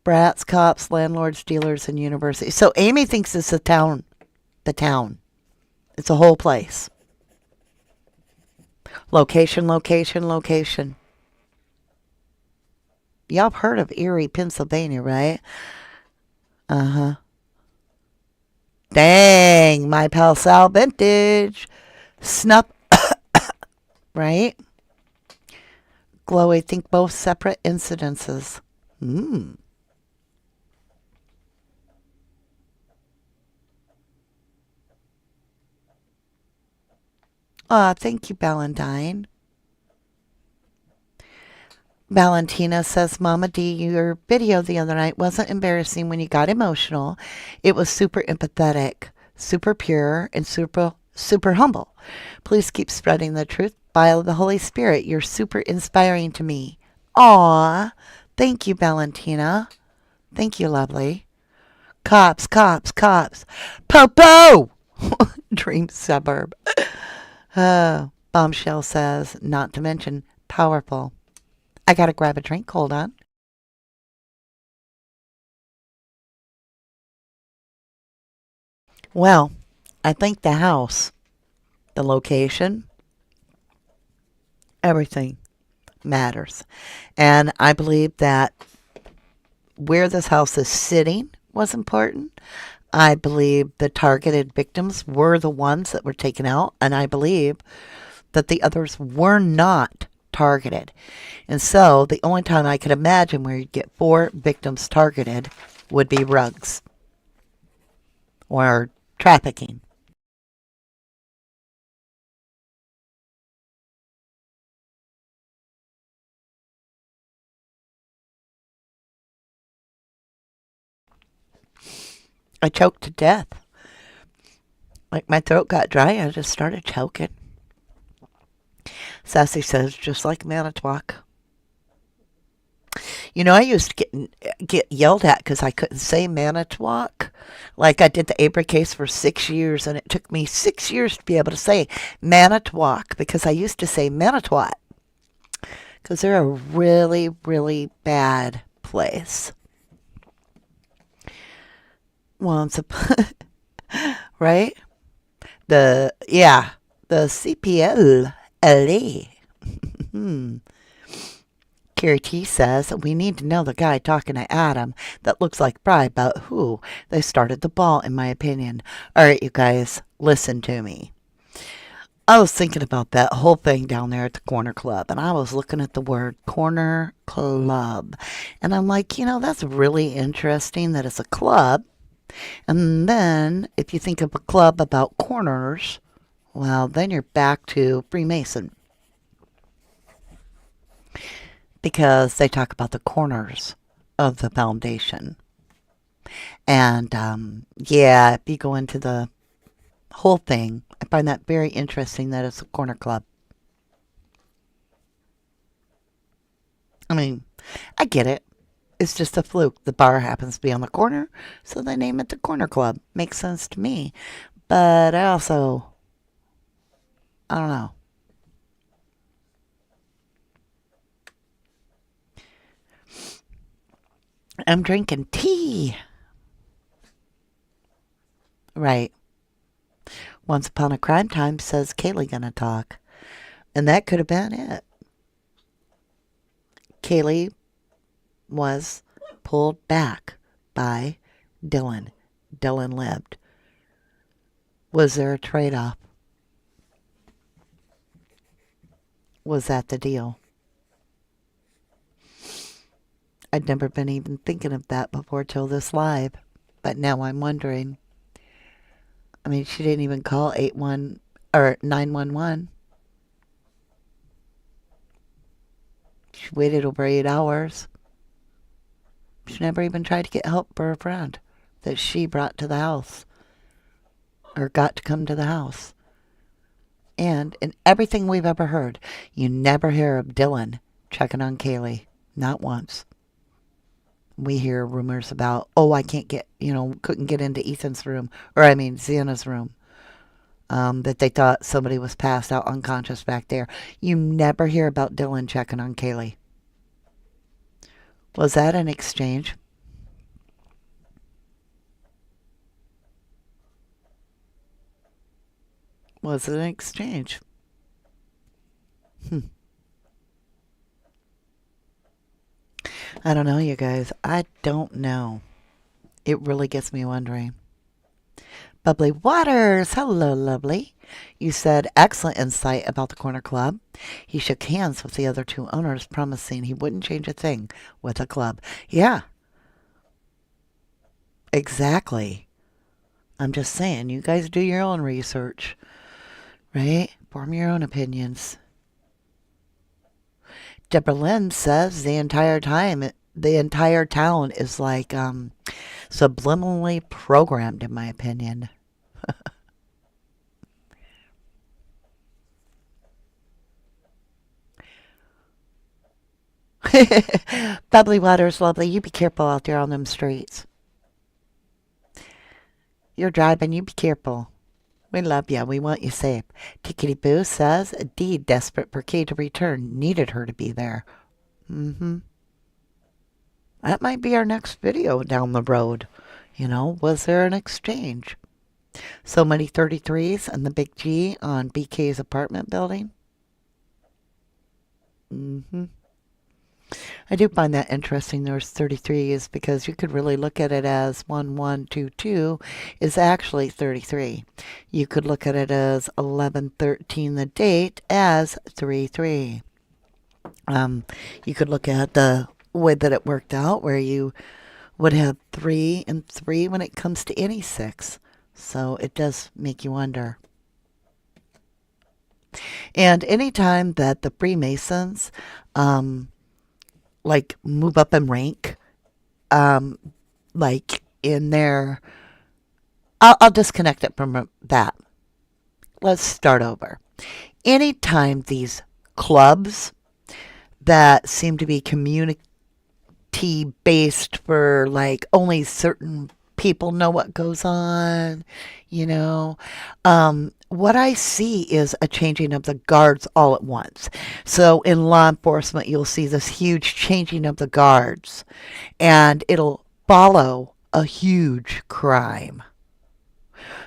Brats, cops, landlords, dealers, and universities. So Amy thinks it's the town. The town. It's a whole place. Location. Y'all have heard of Erie, Pennsylvania, right? Uh-huh. Dang, my pal Sal Vintage. Snuff. Right? Glow, I think both separate incidences. Thank you, Valentine. Valentina says, Mama D, your video the other night wasn't embarrassing when you got emotional. It was super empathetic. super pure, and super humble. Please keep spreading the truth by the Holy Spirit. You're super inspiring to me. Aw, thank you, Valentina. Thank you, lovely. Cops, cops, cops. Popo! Dream suburb. Bombshell says, not to mention powerful. I gotta grab a drink. Hold on. Well, I think the house, the location, everything matters. And I believe that where this house is sitting was important. I believe the targeted victims were the ones that were taken out, and I believe that the others were not targeted. And so the only time I could imagine where you'd get 4 victims targeted would be rugs or trafficking. I choked to death. Like my throat got dry, I just started choking. Sassy says, just like Manitowoc. You know, I used to get yelled at because I couldn't say Manitowoc. Like I did the Abra case for 6 years, and it took me 6 years to be able to say Manitowoc because I used to say Manitowoc because they're a really, really bad place. Once upon, right? The CPL LA. Carrie T says, we need to know the guy talking to Adam that looks like Bri about who they started the ball, in my opinion. All right, you guys, listen to me. I was thinking about that whole thing down there at the corner club, and I was looking at the word corner club. And I'm like, that's really interesting that it's a club. And then if you think of a club about corners, well, then you're back to Freemason because they talk about the corners of the foundation. And yeah, if you go into the whole thing, I find that very interesting that it's a corner club. I mean, I get it. It's just a fluke. The bar happens to be on the corner, so they name it the Corner Club. Makes sense to me. But I also, I don't know. I'm drinking tea. Right. Once Upon a Crime Time says Kaylee gonna talk. And that could have been it. Kaylee was pulled back by Dylan. Dylan lived. Was there a trade-off? Was that the deal? I'd never been even thinking of that before till this live. But now I'm wondering. I mean, she didn't even call 81 or 911. She waited over 8 hours. She never even tried to get help for a friend that she brought to the house or got to come to the house. And in everything we've ever heard, you never hear of Dylan checking on Kaylee. Not once. We hear rumors about, oh, I can't get, couldn't get into Ethan's room, or I mean, Sienna's room. That they thought somebody was passed out unconscious back there. You never hear about Dylan checking on Kaylee. Was that an exchange? Was it an exchange? Hmm. I don't know, you guys. I don't know. It really gets me wondering. Bubbly Waters. Hello, lovely. You said excellent insight about the corner club. He shook hands with the other 2 owners, promising he wouldn't change a thing with the club. Yeah, exactly. I'm just saying, you guys do your own research, right? Form your own opinions. Deborah Lynn says the entire town is like subliminally programmed, in my opinion. Bubbly water is lovely. You be careful out there on them streets. You're driving. You be careful. We love you. We want you safe. Tickety Boo says, Dee, desperate for Kay to return, needed her to be there. Mm-hmm. That might be our next video down the road. Was there an exchange? So many 33s and the big G on BK's apartment building. Mm-hmm. I do find that interesting. There's 33s because you could really look at it as 1122 is actually 33. You could look at it as 1113, the date, as 33. You could look at the way that it worked out where you would have 3 and 3 when it comes to any 6. So it does make you wonder. And anytime that the Freemasons like move up in rank, um, like in their, I'll disconnect it from that. Let's start over. Anytime these clubs that seem to be community based for like only certain people know what goes on, you know. What I see is a changing of the guards all at once. So in law enforcement, you'll see this huge changing of the guards, and it'll follow a huge crime.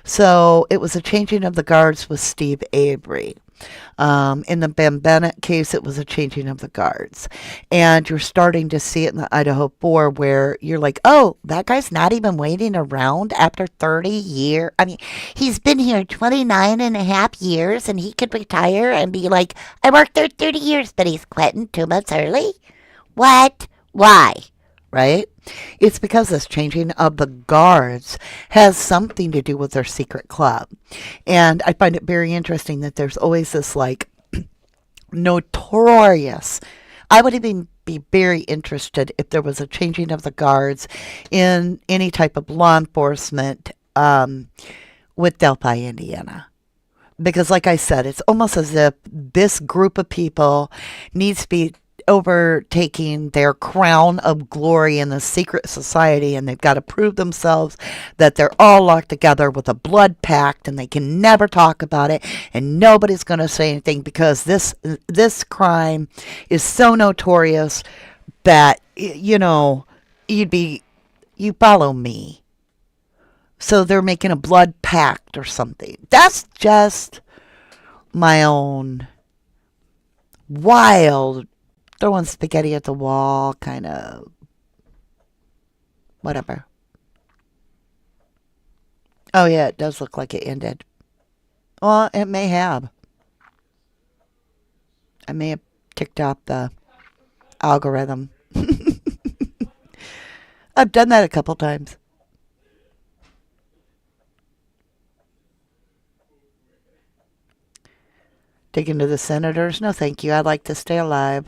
So it was a changing of the guards with Steve Avery. In the Ben Bennett case, it was a changing of the guards. And you're starting to see it in the Idaho 4 where you're like, oh, that guy's not even waiting around after 30 years. I mean, he's been here 29 and a half years and he could retire and be like, I worked there 30 years, but he's quitting 2 months early. What? Why? Right? It's because this changing of the guards has something to do with their secret club. And I find it very interesting that there's always this like notorious. I would even be very interested if there was a changing of the guards in any type of law enforcement with Delphi, Indiana. Because, like I said, it's almost as if this group of people needs to be overtaking their crown of glory in the secret society, and they've got to prove themselves that they're all locked together with a blood pact and they can never talk about it and nobody's going to say anything because this crime is so notorious that you follow me. So they're making a blood pact or something. That's just my own wild throwing spaghetti at the wall, kind of whatever. Oh, yeah, it does look like it ended. Well, it may have. I may have ticked off the algorithm. I've done that a couple times. Dig into the senators? No, thank you. I'd like to stay alive.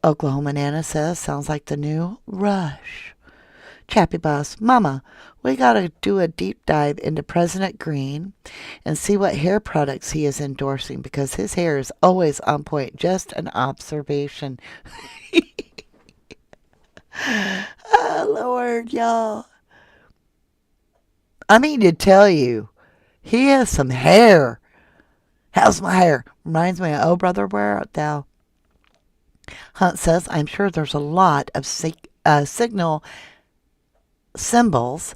Oklahoma Nana says, sounds like the new Rush. Chappy Boss, Mama, we gotta do a deep dive into President Green and see what hair products he is endorsing because his hair is always on point. Just an observation. Oh, Lord, y'all. I mean to tell you, he has some hair. How's my hair? Reminds me of Oh Brother, Where Art Thou? Hunt says, I'm sure there's a lot of signal symbols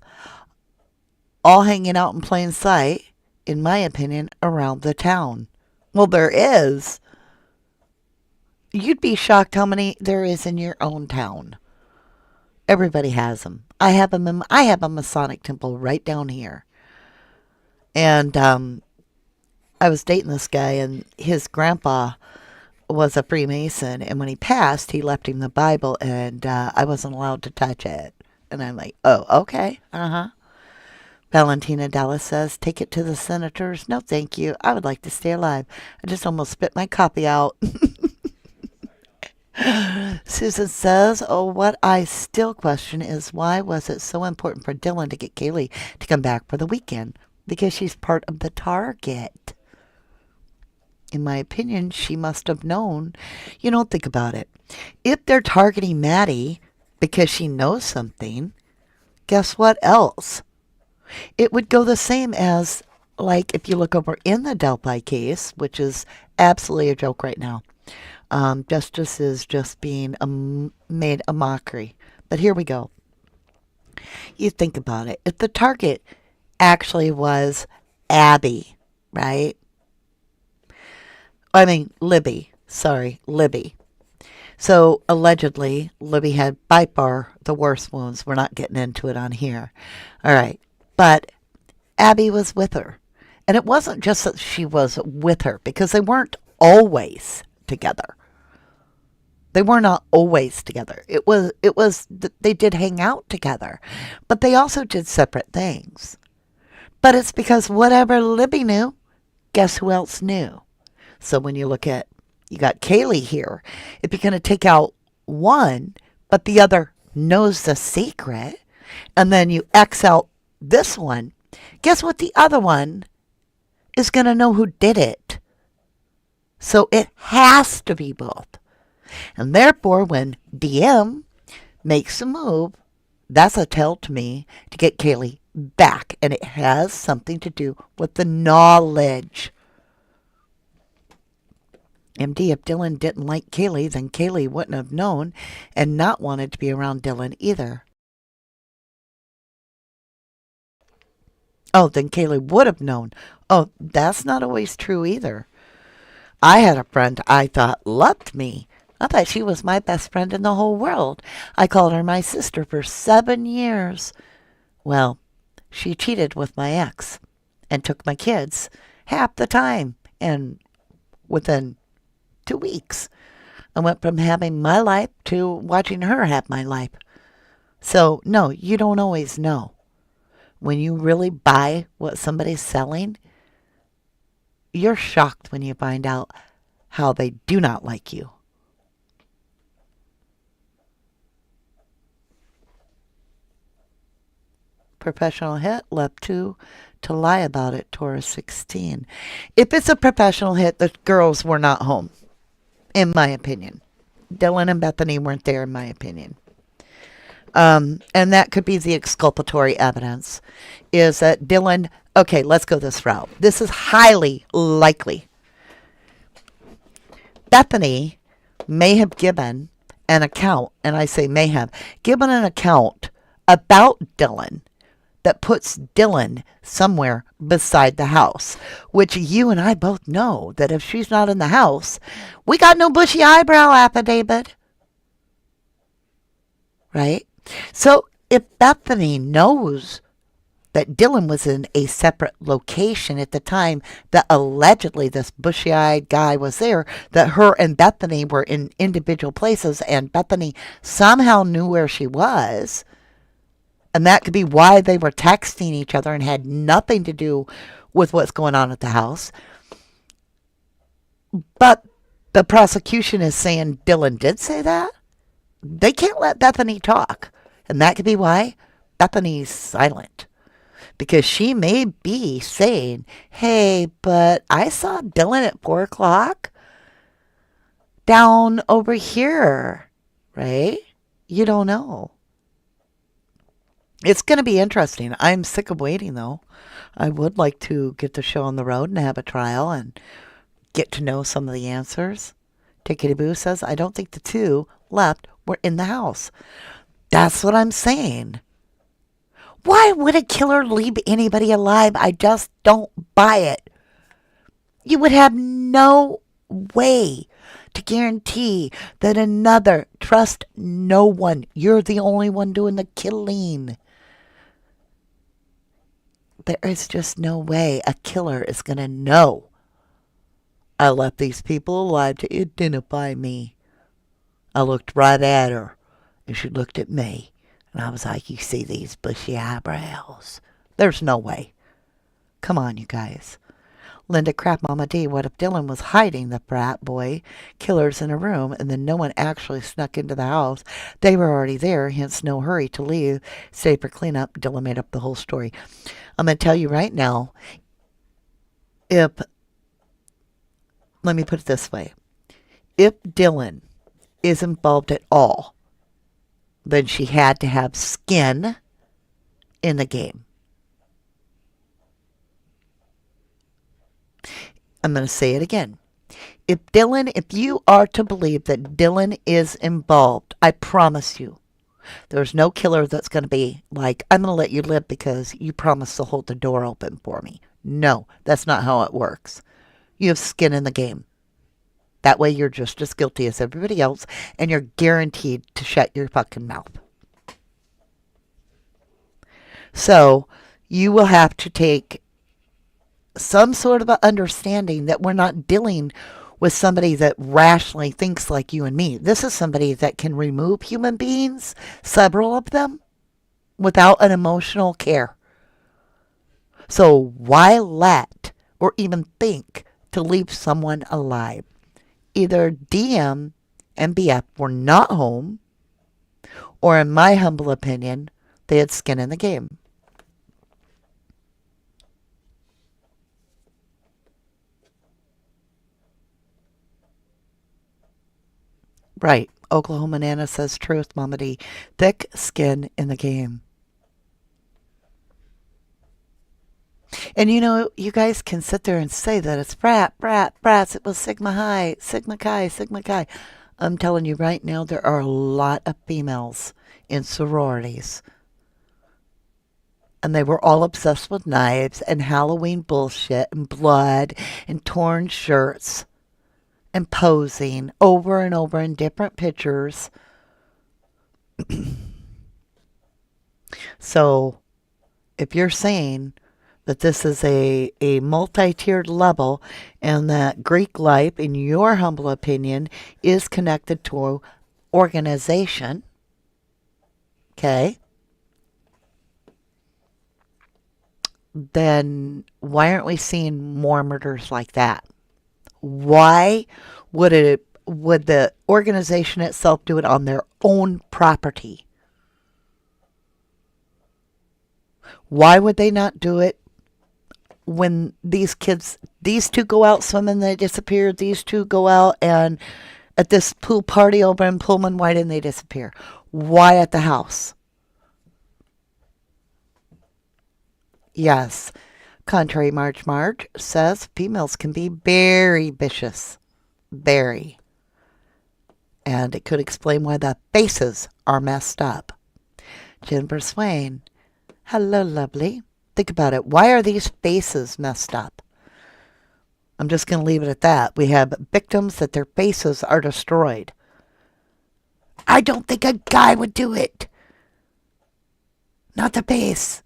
all hanging out in plain sight, in my opinion, around the town. Well, there is. You'd be shocked how many there is in your own town. Everybody has them. I have them. I have a Masonic temple right down here. And I was dating this guy, and his grandpa was a Freemason. And when he passed, he left him the Bible, and I wasn't allowed to touch it. And I'm like, oh, okay, uh huh. Valentina Dallas says, take it to the senators. No, thank you. I would like to stay alive. I just almost spit my copy out. Susan says, oh, what I still question is why was it so important for Dylan to get Kaylee to come back for the weekend? Because she's part of the target. In my opinion, she must have known. You don't think about it. If they're targeting Maddie because she knows something, guess what else? It would go the same as, like, if you look over in the Delphi case, which is absolutely a joke right now. Justice is just being made a mockery. But here we go. You think about it. If the target actually was Abby, right? I mean, Libby. Sorry, Libby. So allegedly, Libby had by far the worst wounds. We're not getting into it on here. All right. But Abby was with her. And it wasn't just that she was with her, because they weren't always together. They were not always together. They did hang out together, but they also did separate things. But it's because whatever Libby knew, guess who else knew? So when you look at, you got Kaylee here, if you're going to take out one, but the other knows the secret, and then you X out this one, guess what the other one is going to know who did it. So it has to be both. And therefore, when DM makes a move, that's a tell to me to get Kaylee back. And it has something to do with the knowledge. MD, if Dylan didn't like Kaylee, then Kaylee wouldn't have known and not wanted to be around Dylan either. Oh, then Kaylee would have known. Oh, that's not always true either. I had a friend I thought loved me. I thought she was my best friend in the whole world. I called her my sister for 7 years. Well, she cheated with my ex and took my kids half the time. And within 2 weeks, I went from having my life to watching her have my life. So, no, you don't always know. When you really buy what somebody's selling, you're shocked when you find out how they do not like you. Professional hit, left 2 to lie about it, Taurus 16. If it's a professional hit, the girls were not home, in my opinion. Dylan and Bethany weren't there, in my opinion. And that could be the exculpatory evidence, is that Dylan, okay, let's go this route. This is highly likely. Bethany may have given an account, and I say may have, given an account about Dylan that puts Dylan somewhere beside the house, which you and I both know that if she's not in the house, we got no bushy eyebrow affidavit. Right? So if Bethany knows that Dylan was in a separate location at the time that allegedly this bushy-eyed guy was there, that her and Bethany were in individual places and Bethany somehow knew where she was, and that could be why they were texting each other and had nothing to do with what's going on at the house. But the prosecution is saying Dylan did say that. They can't let Bethany talk. And that could be why Bethany's silent. Because she may be saying, hey, but I saw Dylan at 4 o'clock down over here. Right? You don't know. It's going to be interesting. I'm sick of waiting, though. I would like to get the show on the road and have a trial and get to know some of the answers. Tickety Boo says, I don't think the 2 left were in the house. That's what I'm saying. Why would a killer leave anybody alive? I just don't buy it. You would have no way to guarantee that another, trust no one. You're the only one doing the killing. There is just no way a killer is going to know. I left these people alive to identify me. I looked right at her, and she looked at me. And I was like, you see these bushy eyebrows? There's no way. Come on, you guys. Linda crap Mama D, what if Dylan was hiding the brat boy killers in a room and then no one actually snuck into the house? They were already there, hence no hurry to leave. Stay for cleanup. Dylan made up the whole story. I'm going to tell you right now, if, let me put it this way. If Dylan is involved at all, then she had to have skin in the game. I'm going to say it again. If you are to believe that Dylan is involved, I promise you, there's no killer that's going to be like, I'm going to let you live because you promised to hold the door open for me. No, that's not how it works. You have skin in the game. That way you're just as guilty as everybody else, and you're guaranteed to shut your fucking mouth. So you will have to take some sort of an understanding that we're not dealing with somebody that rationally thinks like you and me. This is somebody that can remove human beings, several of them, without an emotional care. So why let or even think to leave someone alive? Either DM and BF were not home, or in my humble opinion, they had skin in the game. Right. Oklahoma Nana says truth, Mama D. Thick skin in the game. And you know, you guys can sit there and say that it's brats. It was Sigma High, Sigma Chi, Sigma Chi. I'm telling you right now, there are a lot of females in sororities. And they were all obsessed with knives and Halloween bullshit and blood and torn shirts and posing over and over in different pictures. So, if you're saying that this is a multi-tiered level and that Greek life, in your humble opinion, is connected to organization, okay, then why aren't we seeing more murders like that? Why would the organization itself do it on their own property? Why would they not do it when these two go out swimming, they disappear. These two go out and at this pool party over in Pullman, why didn't they disappear? Why at the house? Yes. Contrary Marge says females can be very vicious. Very. And it could explain why the faces are messed up. Jennifer Swain. Hello, lovely. Think about it. Why are these faces messed up? I'm just going to leave it at that. We have victims that their faces are destroyed. I don't think a guy would do it. Not the face.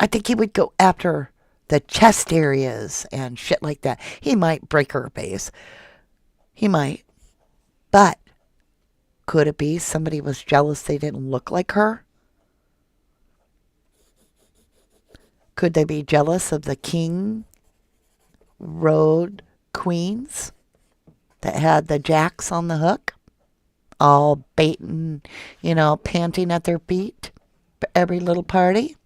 I think he would go after the chest areas and shit like that. He might break her face. He might. But could it be somebody was jealous they didn't look like her? Could they be jealous of the King Road queens that had the jacks on the hook? All baiting, panting at their feet for every little party?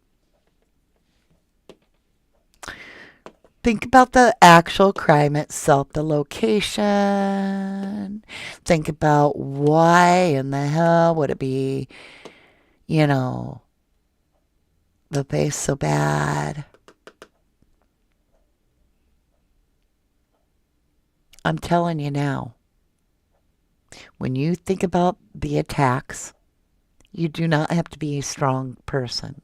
Think about the actual crime itself, the location. Think about why in the hell would it be, the face so bad. I'm telling you now, when you think about the attacks, you do not have to be a strong person.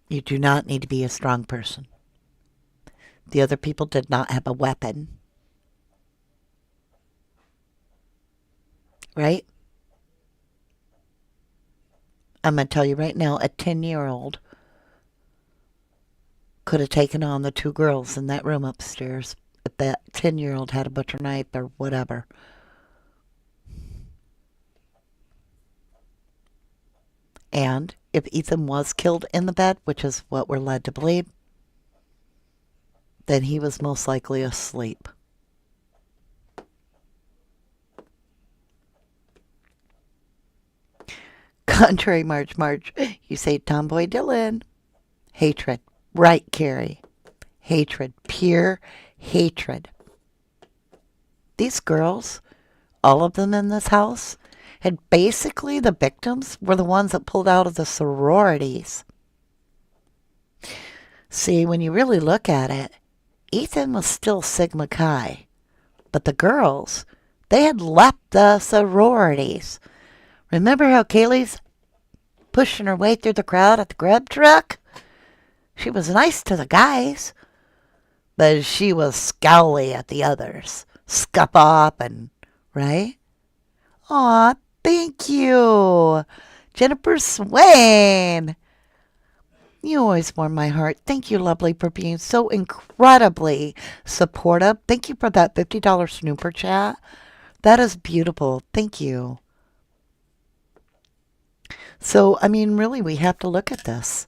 You do not need to be a strong person. The other people did not have a weapon. Right? I'm going to tell you right now, a 10-year-old could have taken on the two girls in that room upstairs if that 10-year-old had a butcher knife or whatever. And if Ethan was killed in the bed, which is what we're led to believe, then he was most likely asleep. Contrary March, you say Tomboy Dylan. Hatred. Right, Carrie. Hatred. Pure hatred. These girls, all of them in this house, had basically the victims were the ones that pulled out of the sororities. See, when you really look at it, Ethan was still Sigma Chi, but the girls, they had left the sororities. Remember how Kaylee's pushing her way through the crowd at the grub truck? She was nice to the guys, but she was scowly at the others. Scuff up and, right? Aw, thank you. Jennifer Swain. You always warm my heart. Thank you, lovely, for being so incredibly supportive. Thank you for that $50 snooper chat. That is beautiful. Thank you. So, I mean, really, we have to look at this.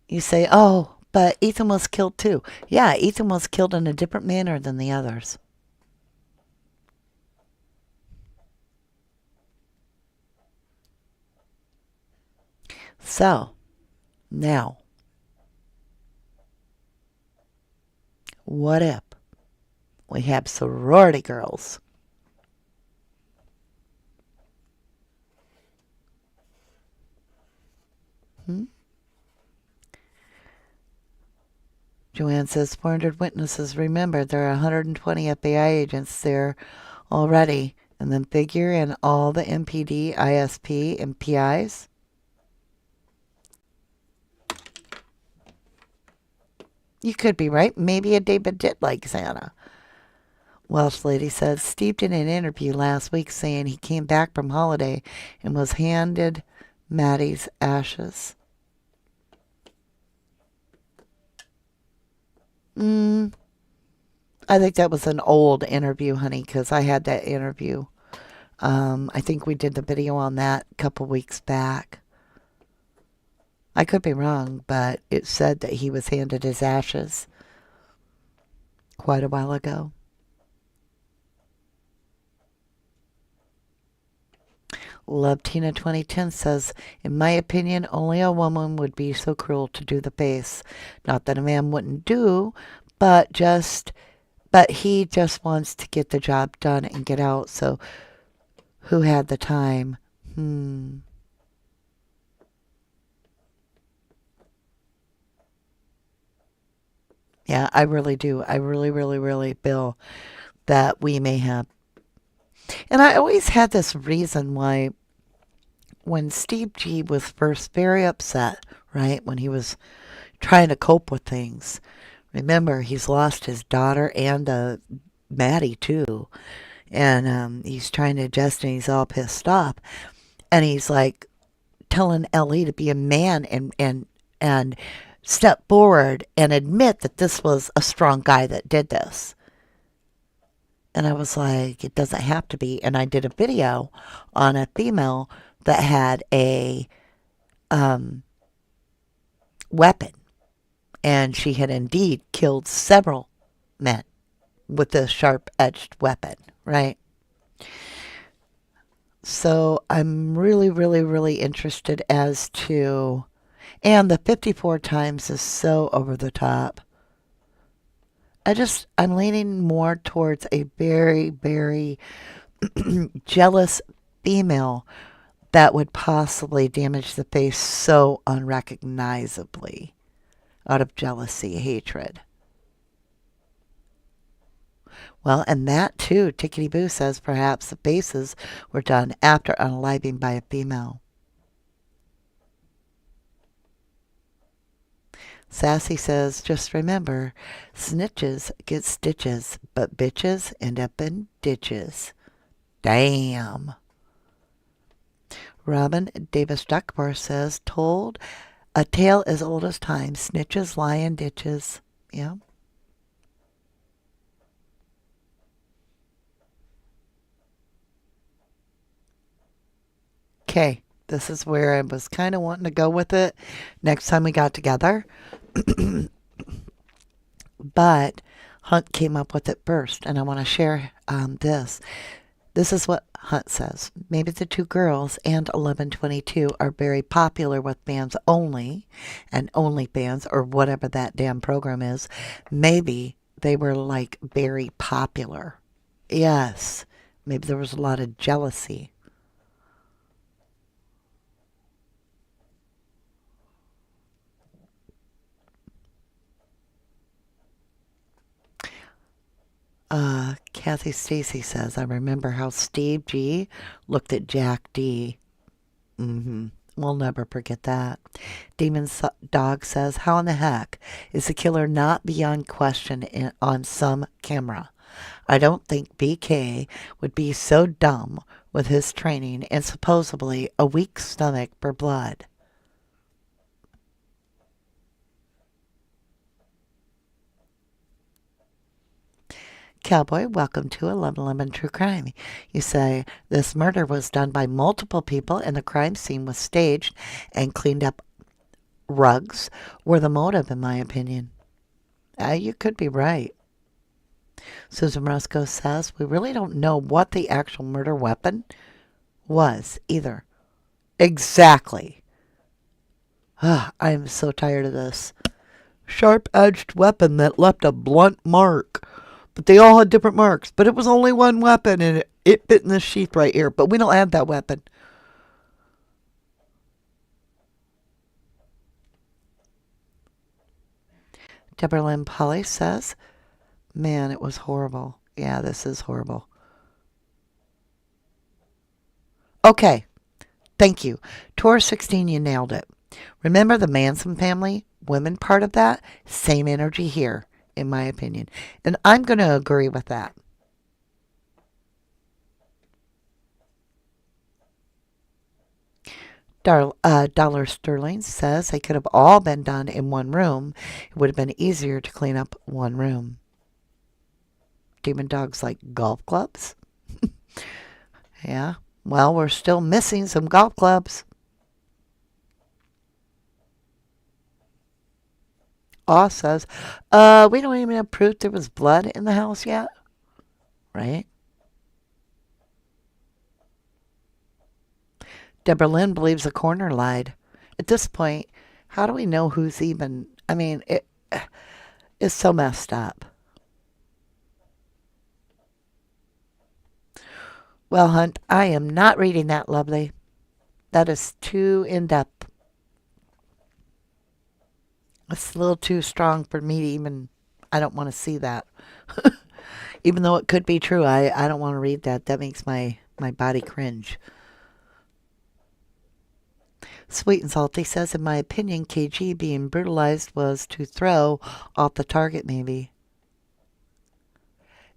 You say, oh, but Ethan was killed too. Yeah, Ethan was killed in a different manner than the others. So, now, what if we have sorority girls? Hmm? Joanne says 400 witnesses. Remember, there are 120 FBI agents there already. And then figure in all the MPD, ISP, and PIs. You could be right. Maybe a David did like Santa. Welsh lady says Steve did an interview last week saying he came back from holiday and was handed Maddie's ashes. I think that was an old interview, honey, because I had that interview. I think we did the video on that a couple weeks back. I could be wrong, but it said that he was handed his ashes quite a while ago. Love Tina 2010 says, in my opinion, only a woman would be so cruel to do the face. Not that a man wouldn't do, but he just wants to get the job done and get out. So who had the time? Yeah, I really do. I really feel that we may have. And I always had this reason why when Steve G was first very upset, right, when he was trying to cope with things. Remember, he's lost his daughter and Maddie too, and he's trying to adjust, and he's all pissed off, and he's like telling Ellie to be a man and step forward and admit that this was a strong guy that did this. And I was like, it doesn't have to be. And I did a video on a female that had a weapon. And she had indeed killed several men with this sharp-edged weapon, right? So I'm really interested as to... And the 54 times is so over the top. I'm leaning more towards a very jealous female that would possibly damage the face so unrecognizably out of jealousy, hatred. Well, and that too, Tickety Boo says perhaps the faces were done after unaliving by a female. Sassy says, just remember, snitches get stitches, but bitches end up in ditches. Damn. Robin Davis Duckbar says, told a tale as old as time, snitches lie in ditches. Yeah. Okay, this is where I was kind of wanting to go with it next time we got together. But Hunt came up with it first, and I want to share this. This is what Hunt says. Maybe the two girls and 1122 are very popular with bands only and only bands or whatever that damn program is. Maybe they were like very popular. Yes. Maybe there was a lot of jealousy. Kathy Stacy says, I remember how Steve G looked at Jack D. Mm-hmm. We'll never forget that. Dog says, how in the heck is the killer not beyond question on some camera? I don't think BK would be so dumb with his training and supposedly a weak stomach for blood. Cowboy, welcome to 1111 True Crime. You say this murder was done by multiple people and the crime scene was staged and cleaned up. Rugs were the motive, in my opinion. You could be right. Susan Roscoe says, we really don't know what the actual murder weapon was either. Exactly. I'm so tired of this. Sharp-edged weapon that left a blunt mark. But they all had different marks. But it was only one weapon, and it fit in this sheath right here. But we don't have that weapon. Deborah Lynn Polly says, man, it was horrible. Yeah, this is horrible. Okay, thank you. Tour 16, you nailed it. Remember the Manson family? Women part of that? Same energy here, in my opinion. And I'm going to agree with that. Dollar Sterling says they could have all been done in one room. It would have been easier to clean up one room. Demon Dogs like golf clubs? Yeah. Well, we're still missing some golf clubs. Aw says, we don't even have proof there was blood in the house yet. Right? Deborah Lynn believes the coroner lied. At this point, how do we know who's even... I mean, it's so messed up. Well, Hunt, I am not reading that, lovely. That is too in-depth. It's a little too strong for me to even... I don't want to see that. Even though it could be true, I don't want to read that. That makes my body cringe. Sweet and Salty says, in my opinion, KG being brutalized was to throw off the target, maybe.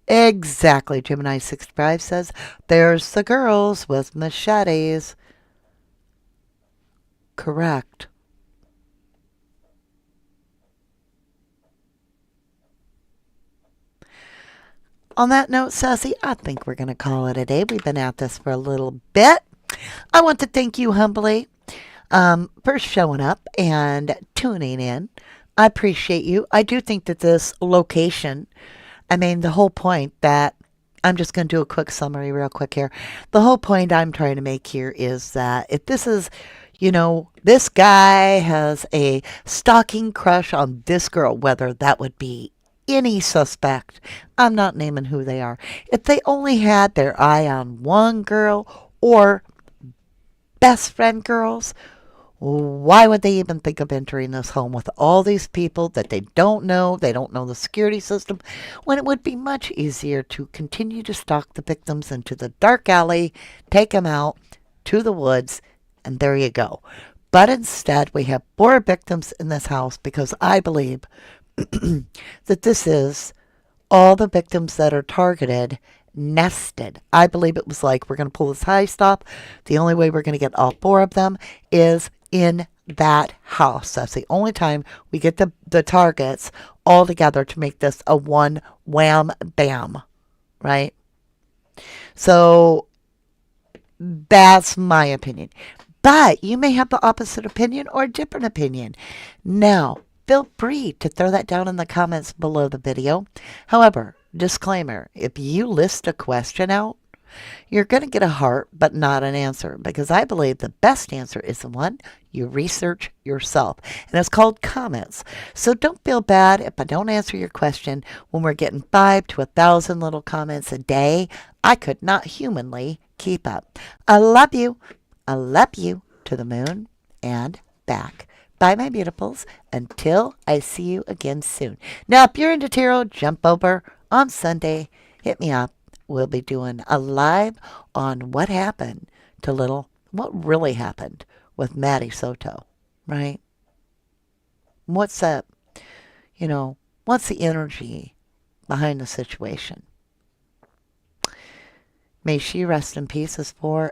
Exactly. Gemini 65 says, there's the girls with machetes. Correct. On that note, Sassy, I think we're going to call it a day. We've been at this for a little bit. I want to thank you humbly for showing up and tuning in. I appreciate you. I do think that this location, I mean, the whole point that I'm just going to do a quick summary real quick here. The whole point I'm trying to make here is that if this is, this guy has a stalking crush on this girl, whether that would be any suspect, I'm not naming who they are. If they only had their eye on one girl or best friend girls, why would they even think of entering this home with all these people that they don't know? They don't know the security system, when it would be much easier to continue to stalk the victims into the dark alley, take them out to the woods, and there you go. But instead, we have 4 victims in this house because I believe that this is all the victims that are targeted nested. I believe it was like, we're going to pull this heist off. The only way we're going to get all 4 of them is in that house. That's the only time we get the targets all together to make this a one wham bam, right? So That's my opinion. But you may have the opposite opinion or a different opinion. Now, feel free to throw that down in the comments below the video. However, disclaimer, if you list a question out, you're going to get a heart, but not an answer, because I believe the best answer is the one you research yourself. And it's called comments. So don't feel bad if I don't answer your question when we're getting 5 to 1,000 little comments a day. I could not humanly keep up. I love you. I love you to the moon and back. Bye, my beautifuls. Until I see you again soon. Now, if you're into tarot, jump over on Sunday. Hit me up. We'll be doing a live on what really happened with Maddie Soto, right? What's up? What's the energy behind the situation? May she rest in peace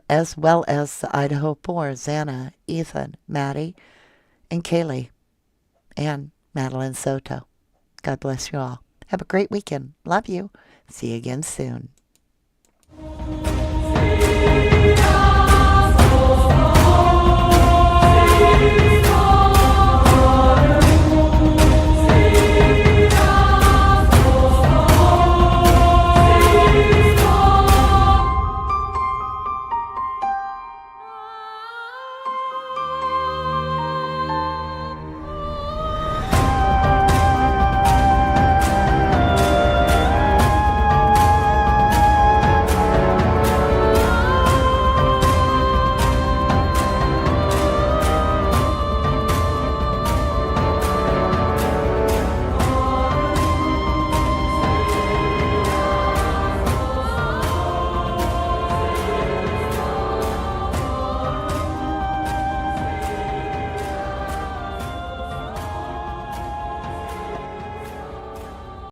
as well as the Idaho 4, Xana, Ethan, Maddie, and Kaylee, and Madeline Soto. God bless you all. Have a great weekend. Love you. See you again soon.